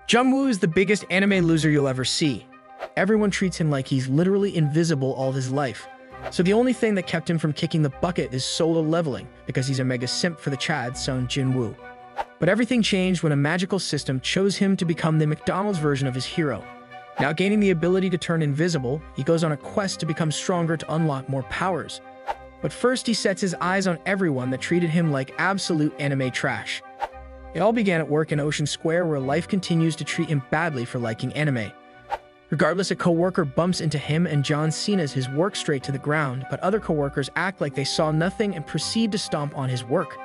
Jungwoo is the biggest anime loser you'll ever see. Everyone treats him like he's literally invisible all his life. So the only thing that kept him from kicking the bucket is solo leveling, because he's a mega simp for the Chad Son Jinwoo. But everything changed when a magical system chose him to become the McDonald's version of his hero. Now gaining the ability to turn invisible, he goes on a quest to become stronger to unlock more powers. But first he sets his eyes on everyone that treated him like absolute anime trash. It all began at work in Ocean Square, where life continues to treat him badly for liking anime. Regardless, a coworker bumps into him and John Cena's his work straight to the ground, but other coworkers act like they saw nothing and proceed to stomp on his work.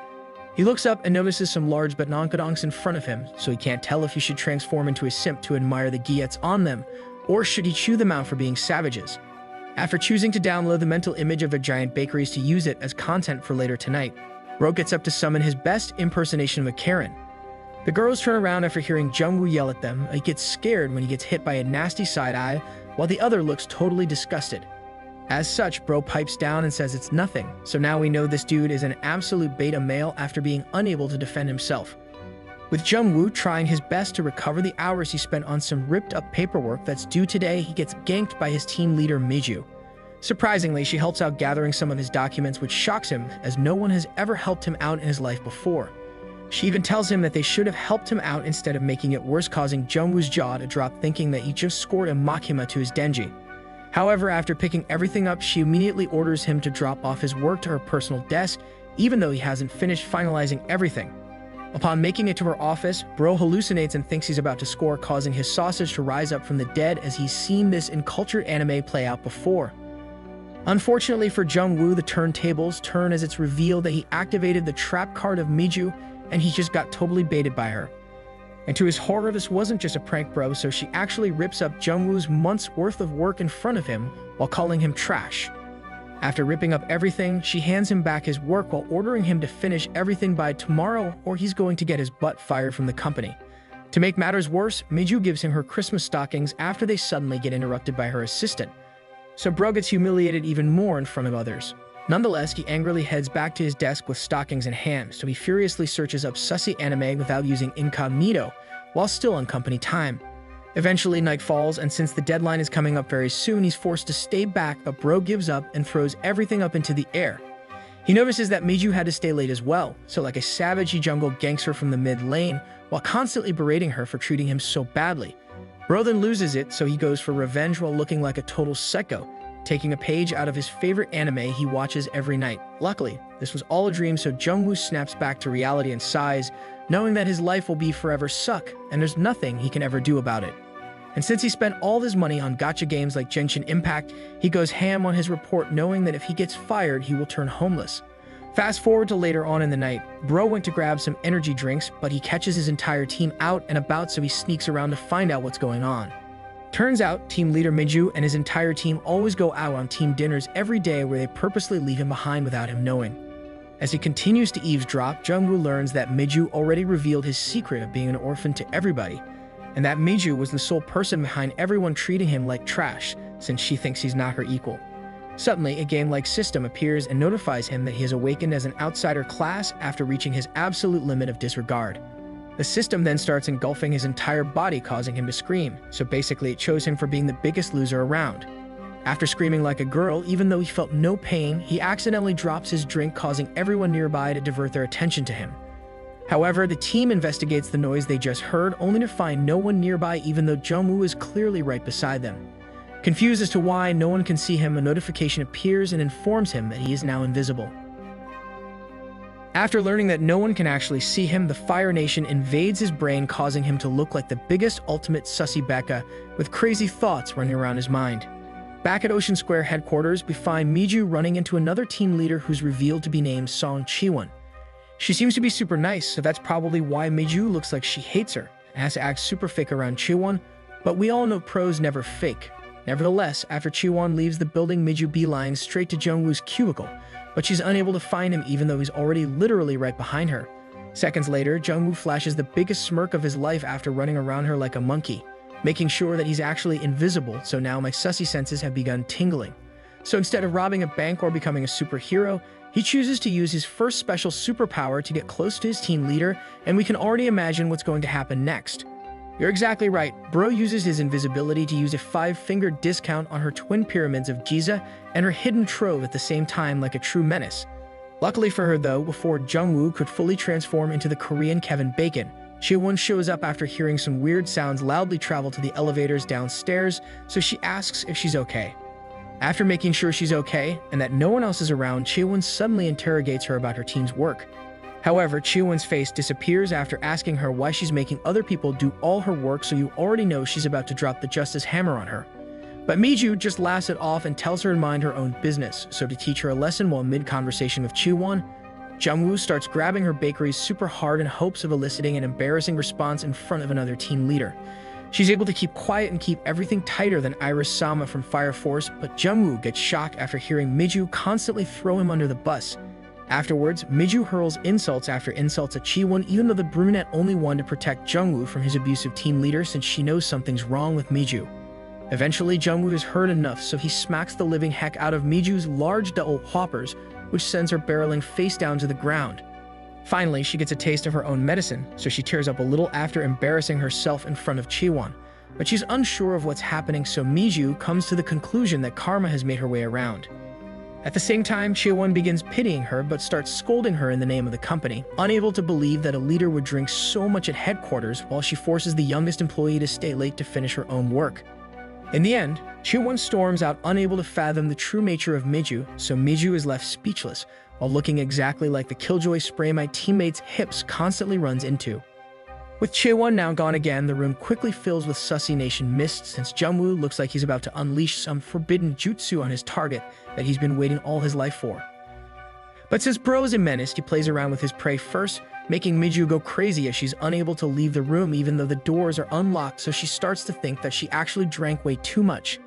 He looks up and notices some large but noncadonks in front of him, so he can't tell if he should transform into a simp to admire the guillettes on them, or should he chew them out for being savages. After choosing to download the mental image of a giant bakeries to use it as content for later tonight, Bro gets up to summon his best impersonation of a Karen. The girls turn around after hearing Jungwoo yell at them. He gets scared when he gets hit by a nasty side eye, while the other looks totally disgusted. As such, Bro pipes down and says it's nothing, so now we know this dude is an absolute beta male after being unable to defend himself. With Jungwoo trying his best to recover the hours he spent on some ripped-up paperwork that's due today, he gets ganked by his team leader Miju. Surprisingly, she helps out gathering some of his documents, which shocks him, as no one has ever helped him out in his life before. She even tells him that they should have helped him out instead of making it worse, causing Jungwoo's jaw to drop, thinking that he just scored a Makima to his Denji. However, after picking everything up, she immediately orders him to drop off his work to her personal desk, even though he hasn't finished finalizing everything. Upon making it to her office, Bro hallucinates and thinks he's about to score, causing his sausage to rise up from the dead, as he's seen this in cultured anime play out before. Unfortunately for Jungwoo, the turntables turn as it's revealed that he activated the trap card of Miju, and he just got totally baited by her. And to his horror, this wasn't just a prank, bro, so she actually rips up Jungwoo's month's worth of work in front of him while calling him trash. After ripping up everything, she hands him back his work while ordering him to finish everything by tomorrow, or he's going to get his butt fired from the company. To make matters worse, Miju gives him her Christmas stockings after they suddenly get interrupted by her assistant. So bro gets humiliated even more in front of others. Nonetheless, he angrily heads back to his desk with stockings in hand, so he furiously searches up sussy anime without using incognito, while still on company time. Eventually, night falls, and since the deadline is coming up very soon, he's forced to stay back, but Bro gives up and throws everything up into the air. He notices that Miju had to stay late as well, so like a savage, he jungle ganks her from the mid lane, while constantly berating her for treating him so badly. Bro then loses it, so he goes for revenge while looking like a total psycho, taking a page out of his favorite anime he watches every night. Luckily, this was all a dream, so Jungwoo snaps back to reality and sighs, knowing that his life will be forever suck, and there's nothing he can ever do about it. And since he spent all his money on gacha games like Genshin Impact, he goes ham on his report, knowing that if he gets fired, he will turn homeless. Fast forward to later on in the night, Bro went to grab some energy drinks, but he catches his entire team out and about, so he sneaks around to find out what's going on. Turns out, team leader Miju and his entire team always go out on team dinners every day, where they purposely leave him behind without him knowing. As he continues to eavesdrop, Jungwoo learns that Miju already revealed his secret of being an orphan to everybody, and that Miju was the sole person behind everyone treating him like trash, since she thinks he's not her equal. Suddenly, a game-like system appears and notifies him that he has awakened as an outsider class after reaching his absolute limit of disregard. The system then starts engulfing his entire body, causing him to scream, so basically it chose him for being the biggest loser around. After screaming like a girl, even though he felt no pain, he accidentally drops his drink, causing everyone nearby to divert their attention to him. However, the team investigates the noise they just heard, only to find no one nearby, even though Jungwoo is clearly right beside them. Confused as to why no one can see him, a notification appears and informs him that he is now invisible. After learning that no one can actually see him, the Fire Nation invades his brain, causing him to look like the biggest ultimate sussy Becca, with crazy thoughts running around his mind. Back at Ocean Square headquarters, we find Miju running into another team leader who's revealed to be named Song Chiwon. She seems to be super nice, so that's probably why Miju looks like she hates her and has to act super fake around Chiwon, but we all know pros never fake. Nevertheless, after Chiwon leaves the building, Miju beelines straight to Jungwoo's cubicle, but she's unable to find him, even though he's already literally right behind her. Seconds later, Jungwoo flashes the biggest smirk of his life after running around her like a monkey, making sure that he's actually invisible, so now my sussy senses have begun tingling. So instead of robbing a bank or becoming a superhero, he chooses to use his first special superpower to get close to his team leader, and we can already imagine what's going to happen next. You're exactly right. Bro uses his invisibility to use a 5-finger discount on her twin pyramids of Giza and her hidden trove at the same time like a true menace. Luckily for her though, before Jungwoo could fully transform into the Korean Kevin Bacon, Chaewon shows up after hearing some weird sounds loudly travel to the elevators downstairs, so she asks if she's okay. After making sure she's okay and that no one else is around, Chaewon suddenly interrogates her about her team's work. However, Chaewon's face disappears after asking her why she's making other people do all her work, so you already know she's about to drop the justice hammer on her. But Miju just laughs it off and tells her to mind her own business, so to teach her a lesson while mid-conversation with Chaewon, Jungwoo starts grabbing her bakeries super hard in hopes of eliciting an embarrassing response in front of another team leader. She's able to keep quiet and keep everything tighter than Iris Sama from Fire Force, but Jungwoo gets shocked after hearing Miju constantly throw him under the bus. Afterwards, Miju hurls insults after insults at Chaewon, even though the brunette only wanted to protect Jungwoo from his abusive team leader since she knows something's wrong with Miju. Eventually, Jungwoo is heard enough, so he smacks the living heck out of Miju's large double whoppers, which sends her barreling face down to the ground. Finally, she gets a taste of her own medicine, so she tears up a little after embarrassing herself in front of Chaewon. But she's unsure of what's happening, so Miju comes to the conclusion that karma has made her way around. At the same time, Chaewon begins pitying her but starts scolding her in the name of the company, unable to believe that a leader would drink so much at headquarters while she forces the youngest employee to stay late to finish her own work. In the end, Chaewon storms out, unable to fathom the true nature of Miju, so Miju is left speechless, while looking exactly like the killjoy spray my teammate's hips constantly runs into. With Chaewon now gone again, the room quickly fills with Sussy Nation mist since Jungwoo looks like he's about to unleash some forbidden jutsu on his target that he's been waiting all his life for. But since Bro is a menace, he plays around with his prey first, making Miju go crazy as she's unable to leave the room even though the doors are unlocked, so she starts to think that she actually drank way too much.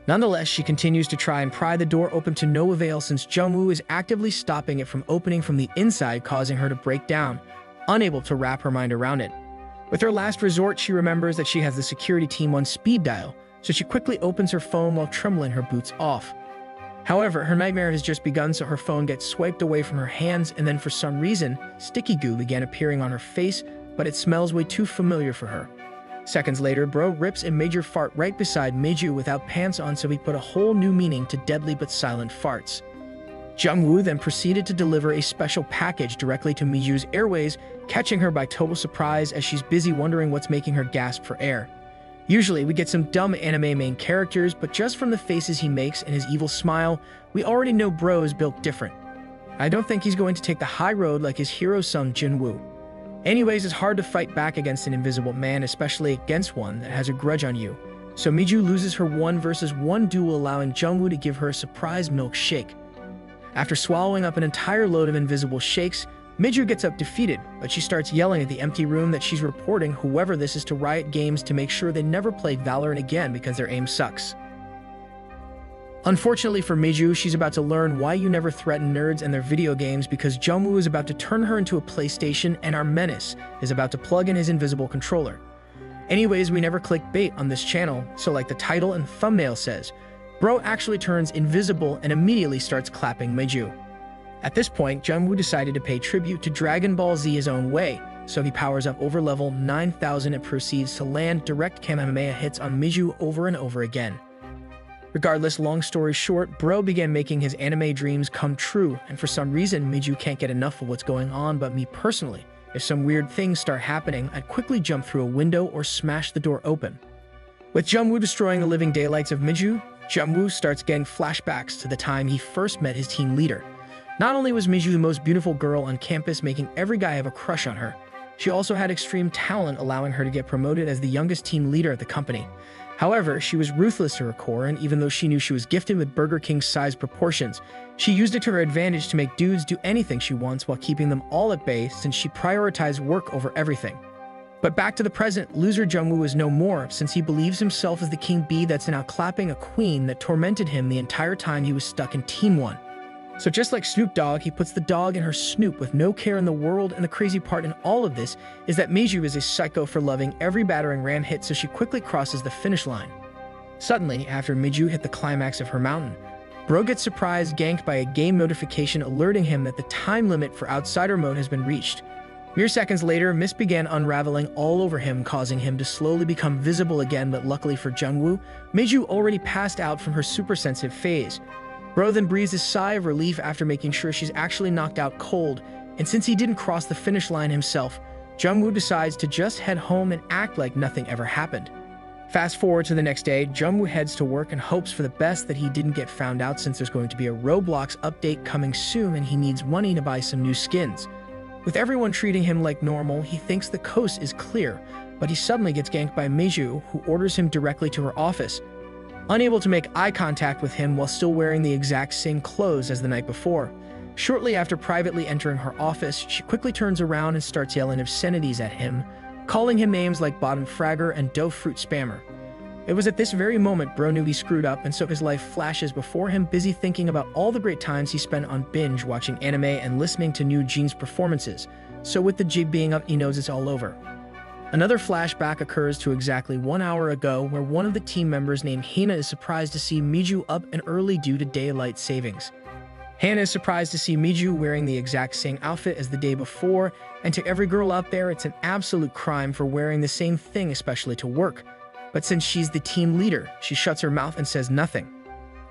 Nonetheless, she continues to try and pry the door open to no avail since Jungwoo is actively stopping it from opening from the inside, causing her to break down, unable to wrap her mind around it. With her last resort, she remembers that she has the security team on speed dial, so she quickly opens her phone while trembling her boots off. However, her nightmare has just begun, so her phone gets swiped away from her hands, and then for some reason, sticky goo began appearing on her face, but it smells way too familiar for her. Seconds later, Bro rips a major fart right beside Miju without pants on, so he put a whole new meaning to deadly but silent farts. Jungwoo then proceeded to deliver a special package directly to Miju's airways, catching her by total surprise as she's busy wondering what's making her gasp for air. Usually, we get some dumb anime main characters, but just from the faces he makes and his evil smile, we already know Bro is built different. I don't think he's going to take the high road like his hero son Jinwoo. Anyways, it's hard to fight back against an invisible man, especially against one that has a grudge on you. So Miju loses her 1 versus 1 duel, allowing Jungwoo to give her a surprise milkshake. After swallowing up an entire load of invisible shakes, Miju gets up defeated, but she starts yelling at the empty room that she's reporting whoever this is to Riot Games to make sure they never play Valorant again because their aim sucks. Unfortunately for Miju, she's about to learn why you never threaten nerds and their video games because Jungwoo is about to turn her into a PlayStation and our menace is about to plug in his invisible controller. Anyways, we never click bait on this channel, so like the title and thumbnail says, Bro actually turns invisible and immediately starts clapping Miju. At this point, Jungwoo decided to pay tribute to Dragon Ball Z his own way, so he powers up over level 9000 and proceeds to land direct Kamehameha hits on Miju over and over again. Regardless, long story short, Bro began making his anime dreams come true, and for some reason, Miju can't get enough of what's going on, but me personally, if some weird things start happening, I'd quickly jump through a window or smash the door open. With Jungwoo destroying the living daylights of Miju, Jungwoo starts getting flashbacks to the time he first met his team leader. Not only was Miju the most beautiful girl on campus, making every guy have a crush on her, she also had extreme talent, allowing her to get promoted as the youngest team leader at the company. However, she was ruthless to her core, and even though she knew she was gifted with Burger King-sized proportions, she used it to her advantage to make dudes do anything she wants while keeping them all at bay since she prioritized work over everything. But back to the present, loser Jungwoo is no more since he believes himself as the king bee that's now clapping a queen that tormented him the entire time he was stuck in Team 1. So just like Snoop Dogg, he puts the dog in her snoop with no care in the world, and the crazy part in all of this is that Miju is a psycho for loving every battering ram hit, so she quickly crosses the finish line. Suddenly, after Miju hit the climax of her mountain, Bro gets surprised ganked by a game notification alerting him that the time limit for Outsider mode has been reached. Mere seconds later, mist began unraveling all over him, causing him to slowly become visible again, but luckily for Jungwoo, Miju already passed out from her super sensitive phase. Bro then breathes a sigh of relief after making sure she's actually knocked out cold, and since he didn't cross the finish line himself, Jungwoo decides to just head home and act like nothing ever happened. Fast forward to the next day, Jungwoo heads to work and hopes for the best that he didn't get found out, since there's going to be a Roblox update coming soon and he needs money to buy some new skins. With everyone treating him like normal, he thinks the coast is clear, but he suddenly gets ganked by Miju, who orders him directly to her office. Unable to make eye contact with him while still wearing the exact same clothes as the night before. Shortly after privately entering her office, she quickly turns around and starts yelling obscenities at him, calling him names like bottom fragger and dough fruit spammer. It was at this very moment Bro knew he screwed up, and so his life flashes before him, busy thinking about all the great times he spent on binge watching anime and listening to new Jean's performances. So with the jig being up, he knows it's all over. Another flashback occurs to exactly 1 hour ago, where one of the team members named Hina is surprised to see Miju up and early due to daylight savings. Hana is surprised to see Miju wearing the exact same outfit as the day before, and to every girl out there, it's an absolute crime for wearing the same thing, especially to work. But since she's the team leader, she shuts her mouth and says nothing.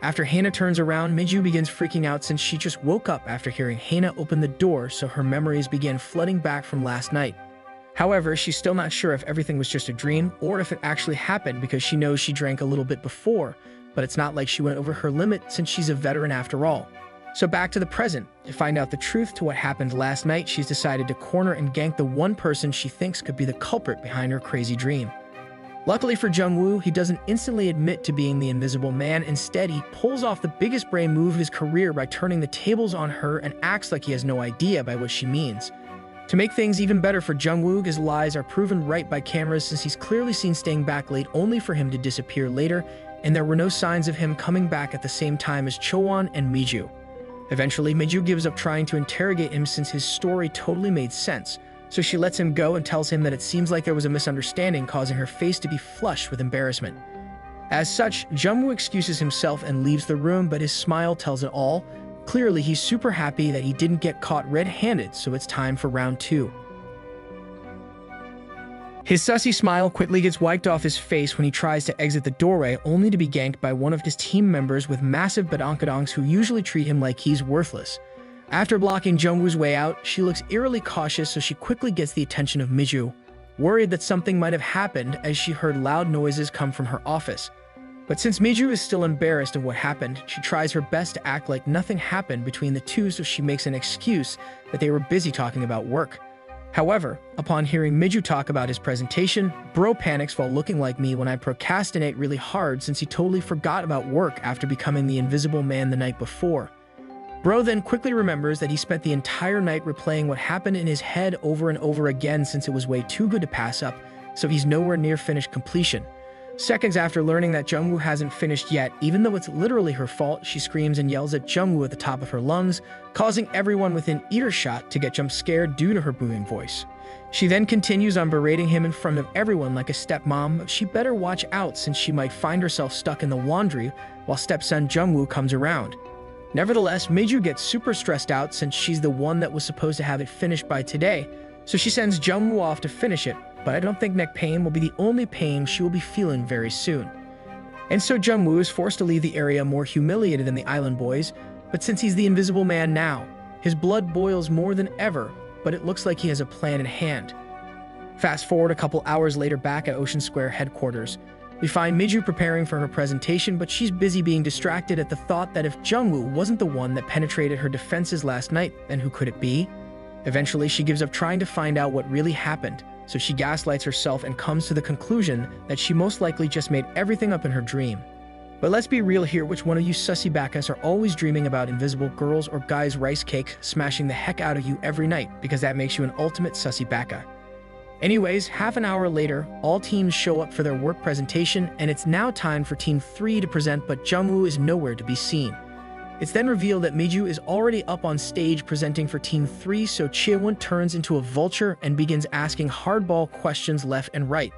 After Hana turns around, Miju begins freaking out since she just woke up after hearing Hana open the door, so her memories begin flooding back from last night. However, she's still not sure if everything was just a dream or if it actually happened, because she knows she drank a little bit before, but it's not like she went over her limit since she's a veteran after all. So back to the present. To find out the truth to what happened last night, she's decided to corner and gank the one person she thinks could be the culprit behind her crazy dream. Luckily for Jungwoo, he doesn't instantly admit to being the Invisible Man. Instead, he pulls off the biggest brain move of his career by turning the tables on her and acts like he has no idea by what she means. To make things even better for Jungwoo, his lies are proven right by cameras, since he's clearly seen staying back late only for him to disappear later, and there were no signs of him coming back at the same time as Chowon and Miju. Eventually, Miju gives up trying to interrogate him since his story totally made sense, so she lets him go and tells him that it seems like there was a misunderstanding, causing her face to be flushed with embarrassment. As such, Jungwoo excuses himself and leaves the room, but his smile tells it all. Clearly, he's super happy that he didn't get caught red-handed, so it's time for round 2. His sussy smile quickly gets wiped off his face when he tries to exit the doorway, only to be ganked by one of his team members with massive badonkadonks who usually treat him like he's worthless. After blocking Jungwoo's way out, she looks eerily cautious, so she quickly gets the attention of Miju, worried that something might have happened as she heard loud noises come from her office. But since Miju is still embarrassed of what happened, she tries her best to act like nothing happened between the two, so she makes an excuse that they were busy talking about work. However, upon hearing Miju talk about his presentation, Bro panics while looking like me when I procrastinate really hard, since he totally forgot about work after becoming the Invisible Man the night before. Bro then quickly remembers that he spent the entire night replaying what happened in his head over and over again, since it was way too good to pass up, so he's nowhere near finished completion. Seconds after learning that Jungwoo hasn't finished yet, even though it's literally her fault, she screams and yells at Jungwoo at the top of her lungs, causing everyone within earshot to get jump scared due to her booming voice. She then continues on berating him in front of everyone like a stepmom, but she better watch out since she might find herself stuck in the laundry while stepson Jungwoo comes around. Nevertheless, Miju gets super stressed out since she's the one that was supposed to have it finished by today, so she sends Jungwoo off to finish it, but I don't think neck pain will be the only pain she will be feeling very soon. And so Jungwoo is forced to leave the area more humiliated than the island boys, but since he's the Invisible Man now, his blood boils more than ever, but it looks like he has a plan in hand. Fast forward a couple hours later back at Ocean Square headquarters. We find Miju preparing for her presentation, but she's busy being distracted at the thought that if Jungwoo wasn't the one that penetrated her defenses last night, then who could it be? Eventually, she gives up trying to find out what really happened, so she gaslights herself and comes to the conclusion that she most likely just made everything up in her dream. But let's be real here, which one of you sussy backas are always dreaming about invisible girls or guys' rice cake smashing the heck out of you every night, because that makes you an ultimate sussy backa. Anyways, half an hour later, all teams show up for their work presentation, and it's now time for Team 3 to present, but Jungwoo is nowhere to be seen. It's then revealed that Miju is already up on stage presenting for Team 3, so Chaewon turns into a vulture and begins asking hardball questions left and right.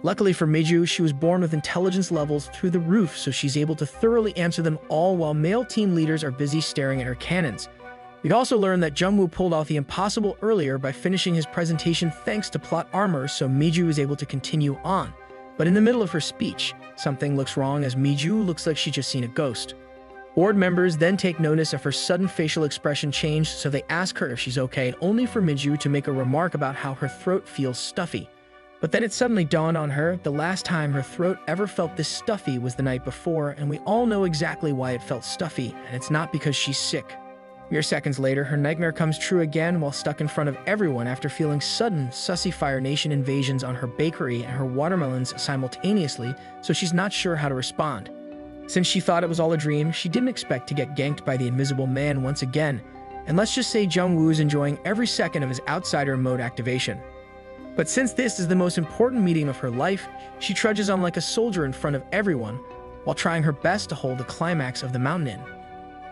Luckily for Miju, she was born with intelligence levels through the roof, so she's able to thoroughly answer them all while male team leaders are busy staring at her cannons. We also learn that Jungwoo pulled off the impossible earlier by finishing his presentation thanks to plot armor, so Miju is able to continue on. But in the middle of her speech, something looks wrong as Miju looks like she's just seen a ghost. Board members then take notice of her sudden facial expression change, so they ask her if she's okay, only for Miju to make a remark about how her throat feels stuffy. But then it suddenly dawned on her the last time her throat ever felt this stuffy was the night before, and we all know exactly why it felt stuffy, and it's not because she's sick. Mere seconds later, her nightmare comes true again while stuck in front of everyone after feeling sudden, sussy Fire Nation invasions on her bakery and her watermelons simultaneously, so she's not sure how to respond. Since she thought it was all a dream, she didn't expect to get ganked by the Invisible Man once again, and let's just say Jungwoo is enjoying every second of his outsider mode activation. But since this is the most important meeting of her life, she trudges on like a soldier in front of everyone, while trying her best to hold the climax of the mountain in.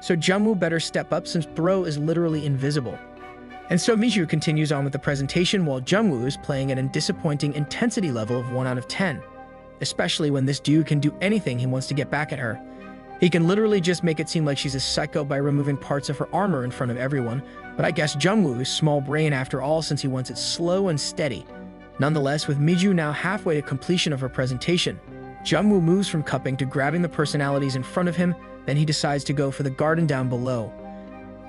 So Jungwoo better step up since bro is literally invisible. And so Miju continues on with the presentation while Jungwoo is playing at a disappointing intensity level of 1 out of 10. Especially when this dude can do anything he wants to get back at her. He can literally just make it seem like she's a psycho by removing parts of her armor in front of everyone, but I guess Jungwoo is small brain after all since he wants it slow and steady. Nonetheless, with Miju now halfway to completion of her presentation, Jungwoo moves from cupping to grabbing the personalities in front of him, then he decides to go for the garden down below.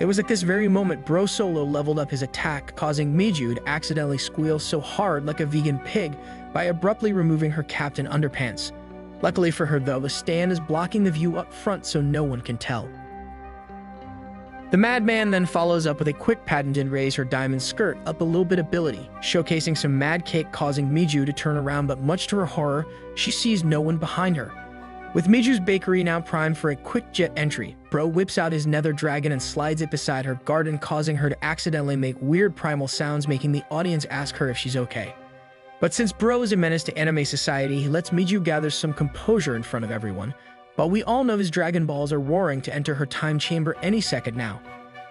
It was at this very moment Bro Solo leveled up his attack, causing Miju to accidentally squeal so hard like a vegan pig by abruptly removing her captain underpants. Luckily for her though, the stand is blocking the view up front so no one can tell. The madman then follows up with a quick patented raise her diamond skirt up a little bit ability, showcasing some mad cake causing Miju to turn around, but much to her horror, she sees no one behind her. With Miju's bakery now primed for a quick jet entry, Bro whips out his nether dragon and slides it beside her garden, causing her to accidentally make weird primal sounds, making the audience ask her if she's okay. But since Bro is a menace to anime society, he lets Miju gather some composure in front of everyone, but we all know his Dragon Balls are roaring to enter her time chamber any second now.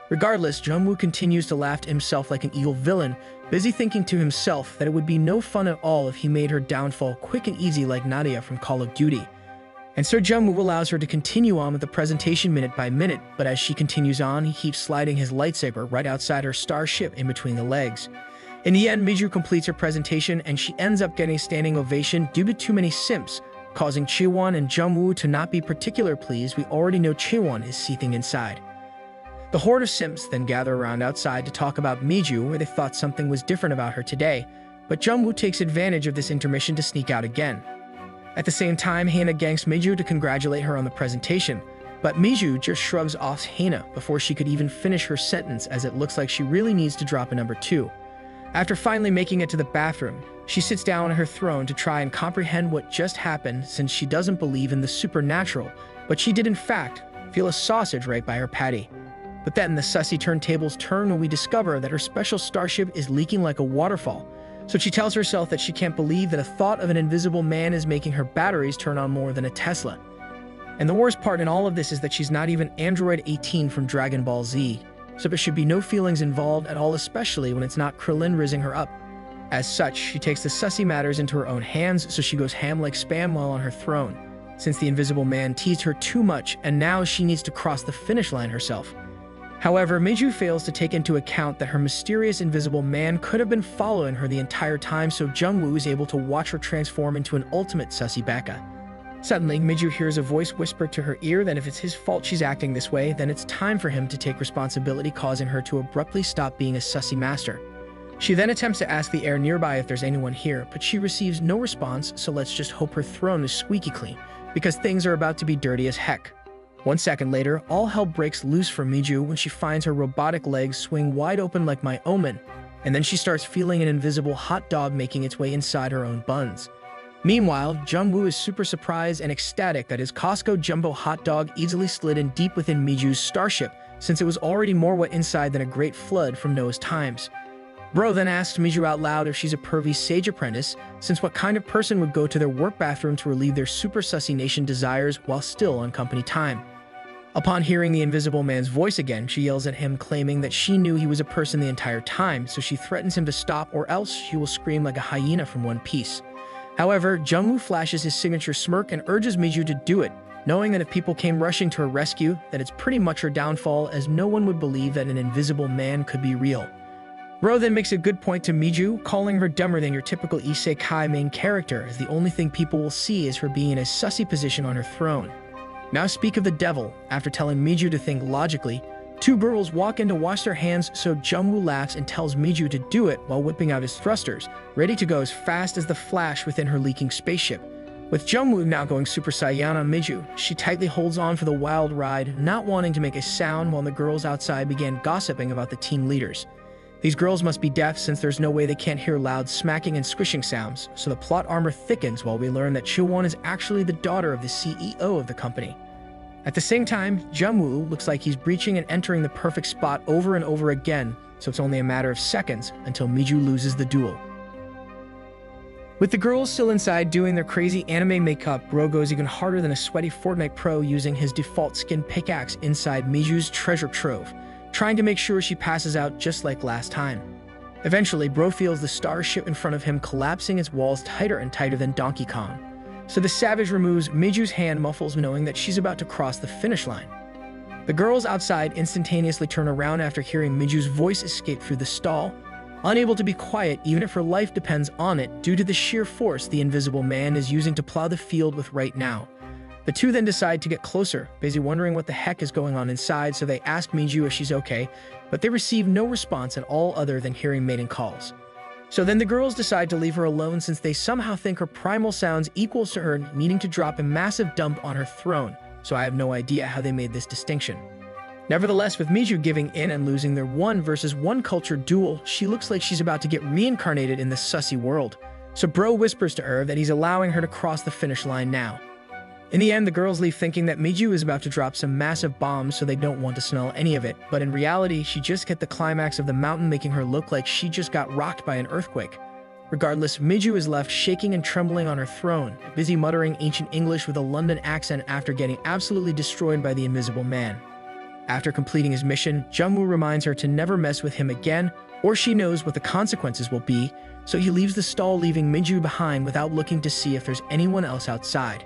Regardless, Jungwoo continues to laugh to himself like an evil villain, busy thinking to himself that it would be no fun at all if he made her downfall quick and easy like Nadia from Call of Duty. And so Jungwoo allows her to continue on with the presentation minute by minute, but as she continues on, he keeps sliding his lightsaber right outside her starship in between the legs. In the end, Miju completes her presentation and she ends up getting a standing ovation due to too many simps, causing Chiwon and Jungwoo to not be particularly pleased. We already know Chiwon is seething inside. The horde of simps then gather around outside to talk about Miju, where they thought something was different about her today, but Jungwoo takes advantage of this intermission to sneak out again. At the same time, Hana ganks Miju to congratulate her on the presentation, but Miju just shrugs off Hana before she could even finish her sentence, as it looks like she really needs to drop a number 2. After finally making it to the bathroom, she sits down on her throne to try and comprehend what just happened, since she doesn't believe in the supernatural, but she did in fact feel a sausage right by her patty. But then the sussy turntables turn when we discover that her special starship is leaking like a waterfall. So she tells herself that she can't believe that a thought of an invisible man is making her batteries turn on more than a Tesla. And the worst part in all of this is that she's not even Android 18 from Dragon Ball Z, so there should be no feelings involved at all, especially when it's not Krillin rizzing her up. As such, she takes the sussy matters into her own hands, so she goes ham like spam while on her throne, since the invisible man teased her too much and now she needs to cross the finish line herself. However, Miju fails to take into account that her mysterious invisible man could have been following her the entire time, so Jungwoo is able to watch her transform into an ultimate sussy Becca. Suddenly, Miju hears a voice whisper to her ear that if it's his fault she's acting this way, then it's time for him to take responsibility, causing her to abruptly stop being a sussy master. She then attempts to ask the air nearby if there's anyone here, but she receives no response, so let's just hope her throne is squeaky clean, because things are about to be dirty as heck. 1 second later, all hell breaks loose for Miju when she finds her robotic legs swing wide open like my omen, and then she starts feeling an invisible hot dog making its way inside her own buns. Meanwhile, Jungwoo is super surprised and ecstatic that his Costco jumbo hot dog easily slid in deep within Miju's starship, since it was already more wet inside than a great flood from Noah's times. Bro then asks Miju out loud if she's a pervy sage apprentice, since what kind of person would go to their work bathroom to relieve their super sussy nation desires while still on company time. Upon hearing the invisible man's voice again, she yells at him, claiming that she knew he was a person the entire time, so she threatens him to stop or else she will scream like a hyena from One Piece. However, Jungwoo flashes his signature smirk and urges Miju to do it, knowing that if people came rushing to her rescue, that it's pretty much her downfall, as no one would believe that an invisible man could be real. Bro then makes a good point to Miju, calling her dumber than your typical isekai main character, as the only thing people will see is her being in a sussy position on her throne. Now speak of the devil. After telling Miju to think logically, two girls walk in to wash their hands, so Jungwoo laughs and tells Miju to do it while whipping out his thrusters, ready to go as fast as the Flash within her leaking spaceship. With Jungwoo now going Super Saiyan on Miju, she tightly holds on for the wild ride, not wanting to make a sound, while the girls outside began gossiping about the team leaders. These girls must be deaf, since there's no way they can't hear loud smacking and squishing sounds, so the plot armor thickens while we learn that Chilwon is actually the daughter of the CEO of the company. At the same time, Jungwoo looks like he's breaching and entering the perfect spot over and over again, so it's only a matter of seconds until Miju loses the duel. With the girls still inside doing their crazy anime makeup, Bro goes even harder than a sweaty Fortnite pro using his default skin pickaxe inside Miju's treasure trove, trying to make sure she passes out just like last time. Eventually, Bro feels the starship in front of him collapsing its walls tighter and tighter than Donkey Kong. So the savage removes Miju's hand muffles, knowing that she's about to cross the finish line. The girls outside instantaneously turn around after hearing Miju's voice escape through the stall, unable to be quiet even if her life depends on it due to the sheer force the invisible man is using to plow the field with right now. The two then decide to get closer, busy wondering what the heck is going on inside, so they ask Miju if she's okay, but they receive no response at all other than hearing mating calls. So then the girls decide to leave her alone, since they somehow think her primal sounds equals to her needing to drop a massive dump on her throne, so I have no idea how they made this distinction. Nevertheless, with Miju giving in and losing their 1 versus 1 culture duel, she looks like she's about to get reincarnated in the sussy world. So Bro whispers to her that he's allowing her to cross the finish line now. In the end, the girls leave thinking that Miju is about to drop some massive bombs, so they don't want to smell any of it, but in reality, she just hit the climax of the mountain, making her look like she just got rocked by an earthquake. Regardless, Miju is left shaking and trembling on her throne, busy muttering ancient English with a London accent after getting absolutely destroyed by the invisible man. After completing his mission, Jungwoo reminds her to never mess with him again, or she knows what the consequences will be, so he leaves the stall, leaving Miju behind without looking to see if there's anyone else outside.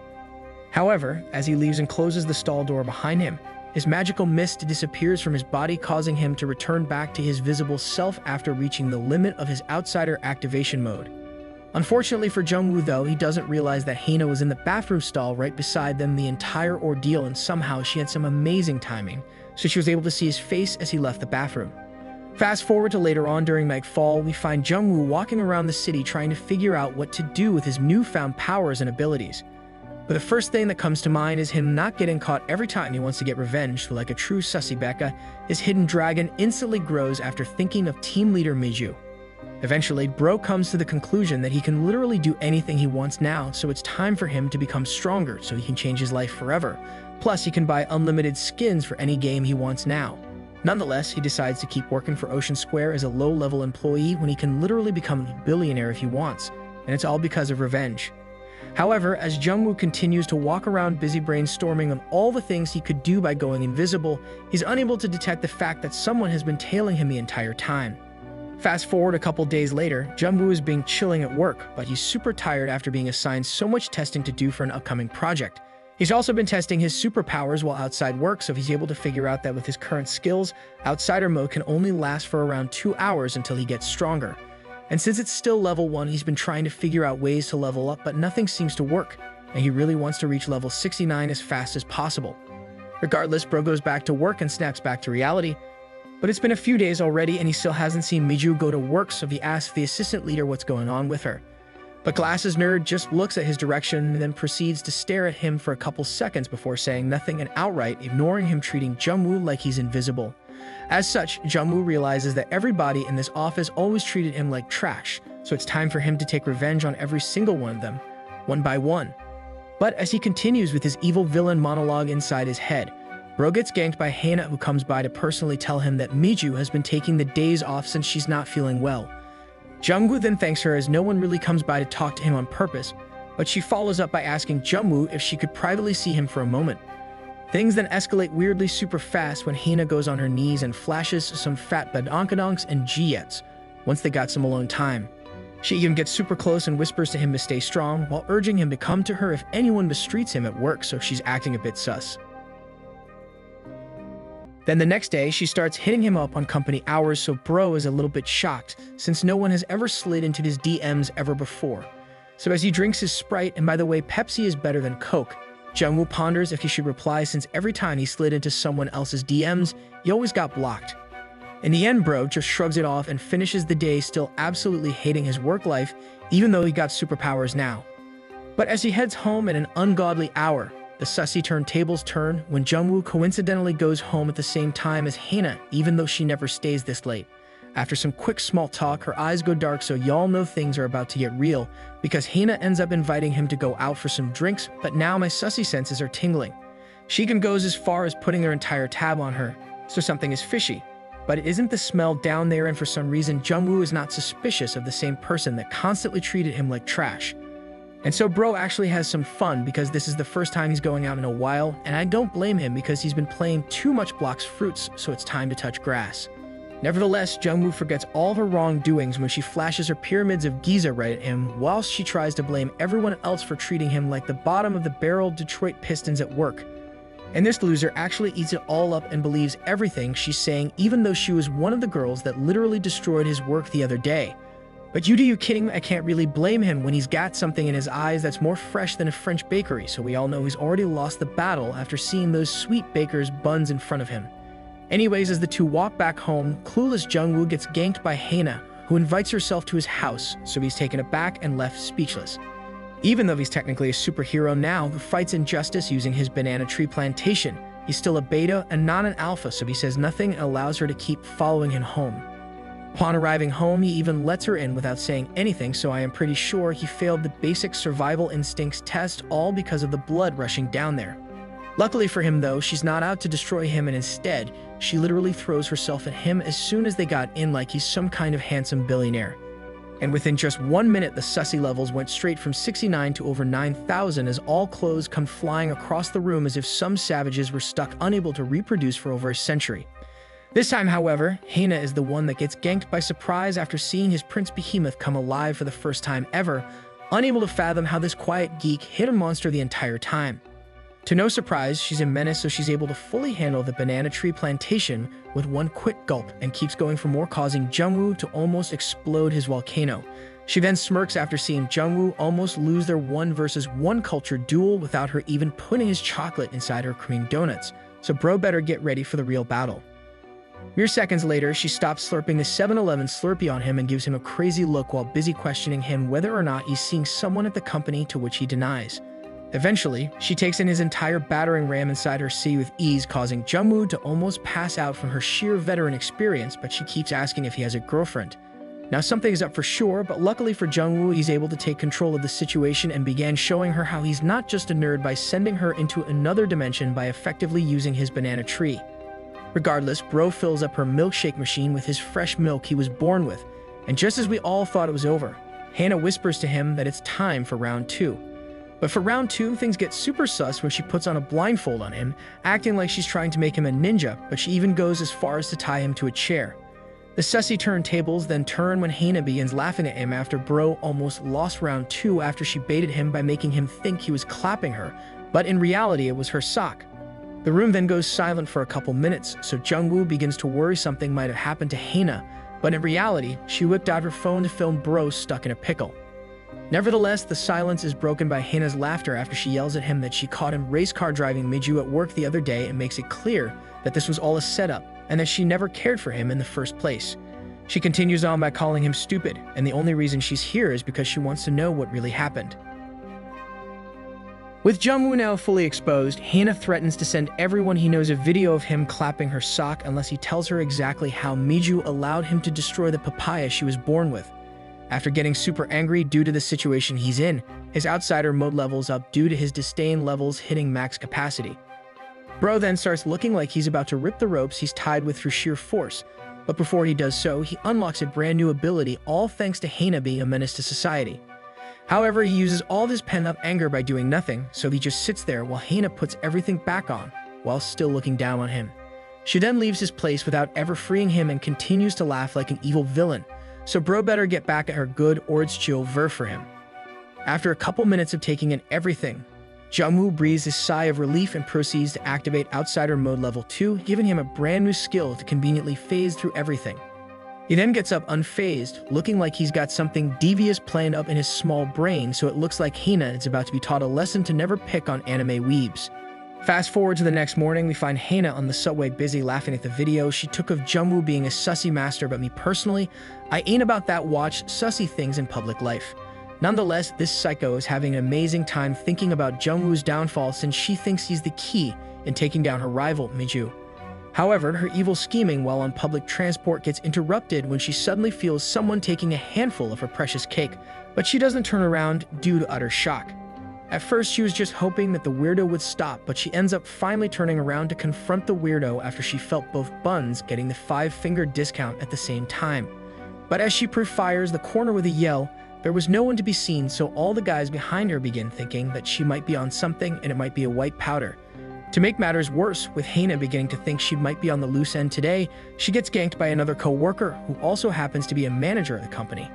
However, as he leaves and closes the stall door behind him, his magical mist disappears from his body, causing him to return back to his visible self after reaching the limit of his outsider activation mode. Unfortunately for Jungwoo though, he doesn't realize that Hina was in the bathroom stall right beside them the entire ordeal, and somehow she had some amazing timing, so she was able to see his face as he left the bathroom. Fast forward to later on during nightfall, we find Jungwoo walking around the city trying to figure out what to do with his newfound powers and abilities. But the first thing that comes to mind is him not getting caught every time he wants to get revenge, so like a true sussy Becca, his hidden dragon instantly grows after thinking of team leader Miju. Eventually, Bro comes to the conclusion that he can literally do anything he wants now, so it's time for him to become stronger so he can change his life forever. Plus, he can buy unlimited skins for any game he wants now. Nonetheless, he decides to keep working for Ocean Square as a low-level employee when he can literally become a billionaire if he wants, and it's all because of revenge. However, as Jungwoo continues to walk around busy brainstorming on all the things he could do by going invisible, he's unable to detect the fact that someone has been tailing him the entire time. Fast forward a couple days later, Jungwoo is being chilling at work, but he's super tired after being assigned so much testing to do for an upcoming project. He's also been testing his superpowers while outside work, so he's able to figure out that with his current skills, outsider mode can only last for around 2 hours until he gets stronger. And since it's still level 1, he's been trying to figure out ways to level up, but nothing seems to work, and he really wants to reach level 69 as fast as possible. Regardless, Bro goes back to work and snaps back to reality, but it's been a few days already and he still hasn't seen Miju go to work, so he asks the assistant leader what's going on with her. But Glasses Nerd just looks at his direction and then proceeds to stare at him for a couple seconds before saying nothing and outright ignoring him, treating Jungwoo like he's invisible. As such, Jungwoo realizes that everybody in this office always treated him like trash, so it's time for him to take revenge on every single one of them, one by one. But as he continues with his evil villain monologue inside his head, Bro gets ganked by Hana, who comes by to personally tell him that Miju has been taking the days off since she's not feeling well. Jungwoo then thanks her, as no one really comes by to talk to him on purpose, but she follows up by asking Jungwoo if she could privately see him for a moment. Things then escalate weirdly super fast when Hina goes on her knees and flashes some fat badonkadonks and jiets once they got some alone time. She even gets super close and whispers to him to stay strong while urging him to come to her if anyone mistreats him at work, so she's acting a bit sus. Then the next day, she starts hitting him up on company hours, so bro is a little bit shocked since no one has ever slid into his DMs ever before. So as he drinks his Sprite, and by the way, Pepsi is better than Coke, Jungwoo ponders if he should reply since every time he slid into someone else's DMs, he always got blocked. In the end, bro just shrugs it off and finishes the day still absolutely hating his work life, even though he got superpowers now. But as he heads home at an ungodly hour, the sussy turntables turn when Jungwoo coincidentally goes home at the same time as Hana, even though she never stays this late. After some quick small talk, her eyes go dark, so y'all know things are about to get real, because Hana ends up inviting him to go out for some drinks, but now my sussy senses are tingling. She even goes as far as putting her entire tab on her, so something is fishy. But it isn't the smell down there, and for some reason, Jungwoo is not suspicious of the same person that constantly treated him like trash. And so bro actually has some fun because this is the first time he's going out in a while, and I don't blame him because he's been playing too much blocks fruits, so it's time to touch grass. Nevertheless, Jungwoo forgets all her wrongdoings when she flashes her pyramids of Giza right at him, whilst she tries to blame everyone else for treating him like the bottom of the barrel Detroit Pistons at work. And this loser actually eats it all up and believes everything she's saying, even though she was one of the girls that literally destroyed his work the other day. But you kidding me? I can't really blame him when he's got something in his eyes that's more fresh than a French bakery, so we all know he's already lost the battle after seeing those sweet baker's buns in front of him. Anyways, as the two walk back home, clueless Jungwoo gets ganked by Hana, who invites herself to his house, so he's taken aback and left speechless. Even though he's technically a superhero now who fights injustice using his banana tree plantation, he's still a beta and not an alpha, so he says nothing and allows her to keep following him home. Upon arriving home, he even lets her in without saying anything, so I am pretty sure he failed the basic survival instincts test, all because of the blood rushing down there. Luckily for him though, she's not out to destroy him, and instead, she literally throws herself at him as soon as they got in like he's some kind of handsome billionaire. And within just 1 minute, the sussy levels went straight from 69 to over 9,000 as all clothes come flying across the room as if some savages were stuck unable to reproduce for over a century. This time, however, Hana is the one that gets ganked by surprise after seeing his Prince Behemoth come alive for the first time ever, unable to fathom how this quiet geek hid a monster the entire time. To no surprise, she's a menace, so she's able to fully handle the banana tree plantation with one quick gulp and keeps going for more, causing Jungwoo to almost explode his volcano. She then smirks after seeing Jungwoo almost lose their 1 versus 1 culture duel without her even putting his chocolate inside her cream donuts, so bro better get ready for the real battle. Mere seconds later, she stops slurping the 7-Eleven Slurpee on him and gives him a crazy look while busy questioning him whether or not he's seeing someone at the company, to which he denies. Eventually, she takes in his entire battering ram inside her sea with ease, causing Jungwoo to almost pass out from her sheer veteran experience, but she keeps asking if he has a girlfriend. Now something is up for sure, but luckily for Jungwoo, he's able to take control of the situation and began showing her how he's not just a nerd by sending her into another dimension by effectively using his banana tree. Regardless, bro fills up her milkshake machine with his fresh milk he was born with, and just as we all thought it was over, Hana whispers to him that it's time for round 2. But for round 2, things get super sus when she puts on a blindfold on him, acting like she's trying to make him a ninja, but she even goes as far as to tie him to a chair. The sussy turntables then turn when Hana begins laughing at him after bro almost lost round 2 after she baited him by making him think he was clapping her, but in reality it was her sock. The room then goes silent for a couple minutes, so Jungwoo begins to worry something might have happened to Hana, but in reality, she whipped out her phone to film bro stuck in a pickle. Nevertheless, the silence is broken by Hana's laughter after she yells at him that she caught him race car driving Miju at work the other day and makes it clear that this was all a setup and that she never cared for him in the first place. She continues on by calling him stupid, and the only reason she's here is because she wants to know what really happened. With Jungwoo now fully exposed, Hana threatens to send everyone he knows a video of him clapping her sock unless he tells her exactly how Miju allowed him to destroy the papaya she was born with. After getting super angry due to the situation he's in, his outsider mode levels up due to his disdain levels hitting max capacity. Bro then starts looking like he's about to rip the ropes he's tied with through sheer force, but before he does so, he unlocks a brand new ability, all thanks to Hana being a menace to society. However, he uses all of his pent-up anger by doing nothing, so he just sits there while Hana puts everything back on, while still looking down on him. She then leaves his place without ever freeing him and continues to laugh like an evil villain, so bro better get back at her good or it's Jill Ver for him. After a couple minutes of taking in everything, Jungwoo breathes a sigh of relief and proceeds to activate Outsider Mode Level 2, giving him a brand new skill to conveniently phase through everything. He then gets up unfazed, looking like he's got something devious planned up in his small brain, so it looks like Hina is about to be taught a lesson to never pick on anime weebs. Fast forward to the next morning, we find Hina on the subway busy laughing at the video she took of Jungwoo being a sussy master, but me personally, I ain't about that watch sussy things in public life. Nonetheless, this psycho is having an amazing time thinking about Jungwoo's downfall since she thinks he's the key in taking down her rival, Miju. However, her evil scheming while on public transport gets interrupted when she suddenly feels someone taking a handful of her precious cake, but she doesn't turn around due to utter shock. At first, she was just hoping that the weirdo would stop, but she ends up finally turning around to confront the weirdo after she felt both buns getting the 5-finger discount at the same time. But as she pre-fires the corner with a yell, there was no one to be seen, so all the guys behind her begin thinking that she might be on something and it might be a white powder. To make matters worse, with Hina beginning to think she might be on the loose end today, she gets ganked by another co-worker who also happens to be a manager of the company.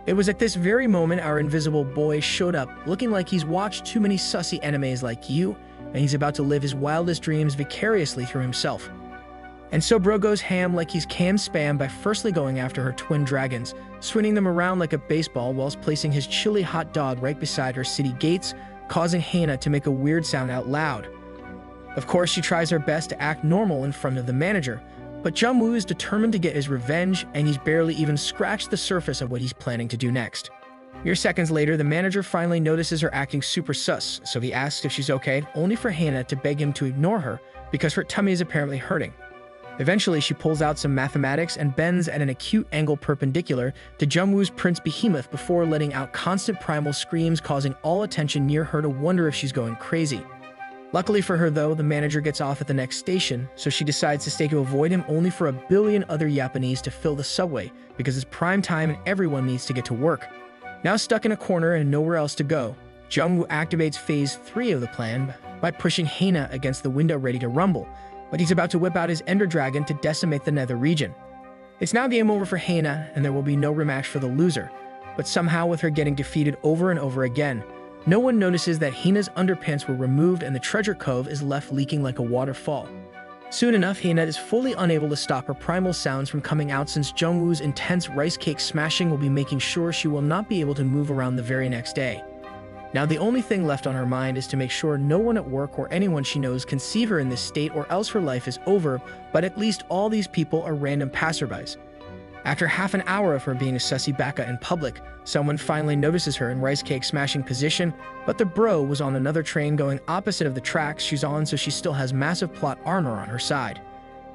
It was at this very moment our invisible boy showed up, looking like he's watched too many sussy animes like you, and he's about to live his wildest dreams vicariously through himself. And so bro goes ham like he's cam spam by firstly going after her twin dragons, swinging them around like a baseball whilst placing his chili hot dog right beside her city gates, causing Hina to make a weird sound out loud. Of course, she tries her best to act normal in front of the manager, but Jungwoo is determined to get his revenge, and he's barely even scratched the surface of what he's planning to do next. Mere seconds later, the manager finally notices her acting super sus, so he asks if she's okay, only for Hina to beg him to ignore her because her tummy is apparently hurting. Eventually, she pulls out some mathematics and bends at an acute angle perpendicular to Jungwoo's Prince Behemoth before letting out constant primal screams, causing all attention near her to wonder if she's going crazy. Luckily for her though, the manager gets off at the next station, so she decides to stay to avoid him only for a billion other Japanese to fill the subway because it's prime time and everyone needs to get to work. Now stuck in a corner and nowhere else to go, Jungwoo activates phase 3 of the plan by pushing Hina against the window ready to rumble, but he's about to whip out his Ender Dragon to decimate the nether region. It's now game over for Hina and there will be no rematch for the loser, but somehow with her getting defeated over and over again, no one notices that Hina's underpants were removed and the treasure cove is left leaking like a waterfall. Soon enough, Hina is fully unable to stop her primal sounds from coming out since Jungwoo's intense rice cake smashing will be making sure she will not be able to move around the very next day. Now the only thing left on her mind is to make sure no one at work or anyone she knows can see her in this state or else her life is over, but at least all these people are random passerbys. After half an hour of her being a sussy baka in public, someone finally notices her in rice cake smashing position, but the bro was on another train going opposite of the tracks she's on, so she still has massive plot armor on her side.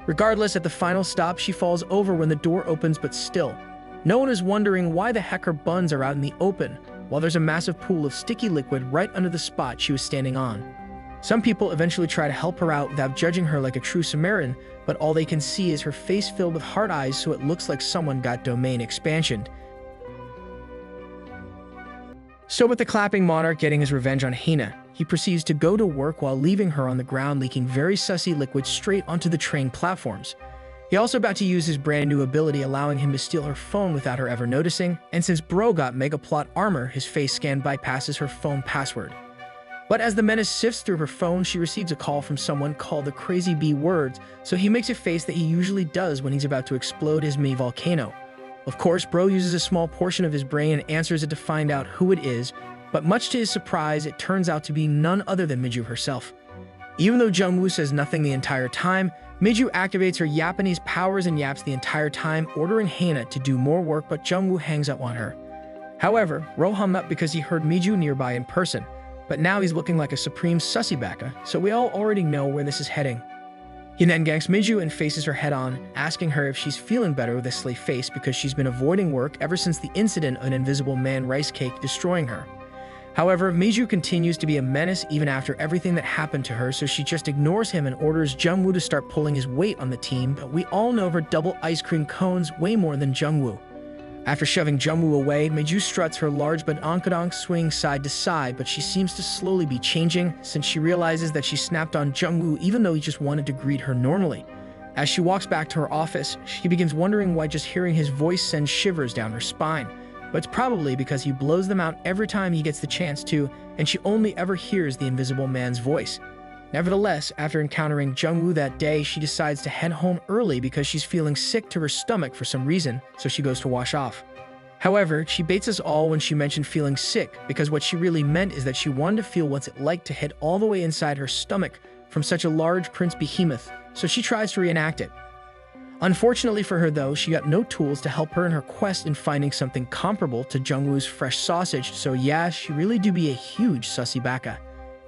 Regardless, at the final stop, she falls over when the door opens, but still, no one is wondering why the heck her buns are out in the open, while there's a massive pool of sticky liquid right under the spot she was standing on. Some people eventually try to help her out without judging her like a true Samaritan, but all they can see is her face filled with heart eyes, so it looks like someone got domain expansioned. So with the clapping monarch getting his revenge on Hina, he proceeds to go to work while leaving her on the ground leaking very sussy liquid straight onto the train platforms. He also about to use his brand new ability allowing him to steal her phone without her ever noticing, and since bro got mega plot armor, his face scan bypasses her phone password. But as the menace sifts through her phone, she receives a call from someone called the Crazy B Words, so he makes a face that he usually does when he's about to explode his mini volcano. Of course, bro uses a small portion of his brain and answers it to find out who it is, but much to his surprise, it turns out to be none other than Miju herself. Even though Jungwoo says nothing the entire time, Miju activates her Japanese powers and yaps the entire time, ordering Hina to do more work, but Jungwoo hangs up on her. However, bro hung up because he heard Miju nearby in person, but now he's looking like a supreme sussy baka, so we all already know where this is heading. He then ganks Miju and faces her head-on, asking her if she's feeling better with a slave face because she's been avoiding work ever since the incident of an invisible man rice cake destroying her. However, Miju continues to be a menace even after everything that happened to her, so she just ignores him and orders Jungwoo to start pulling his weight on the team, but we all know her double ice cream cones weigh more than Jungwoo. After shoving Jungwoo away, Miju struts her large badonkadonk swinging side to side, but she seems to slowly be changing since she realizes that she snapped on Jungwoo even though he just wanted to greet her normally. As she walks back to her office, she begins wondering why just hearing his voice sends shivers down her spine. But it's probably because he blows them out every time he gets the chance to, and she only ever hears the invisible man's voice. Nevertheless, after encountering Jungwoo that day, she decides to head home early because she's feeling sick to her stomach for some reason, so she goes to wash off. However, she baits us all when she mentioned feeling sick, because what she really meant is that she wanted to feel what's it like to hit all the way inside her stomach from such a large prince behemoth, so she tries to reenact it. Unfortunately for her though, she got no tools to help her in her quest in finding something comparable to Jungwoo's fresh sausage, so yeah, she really do be a huge sussy baka.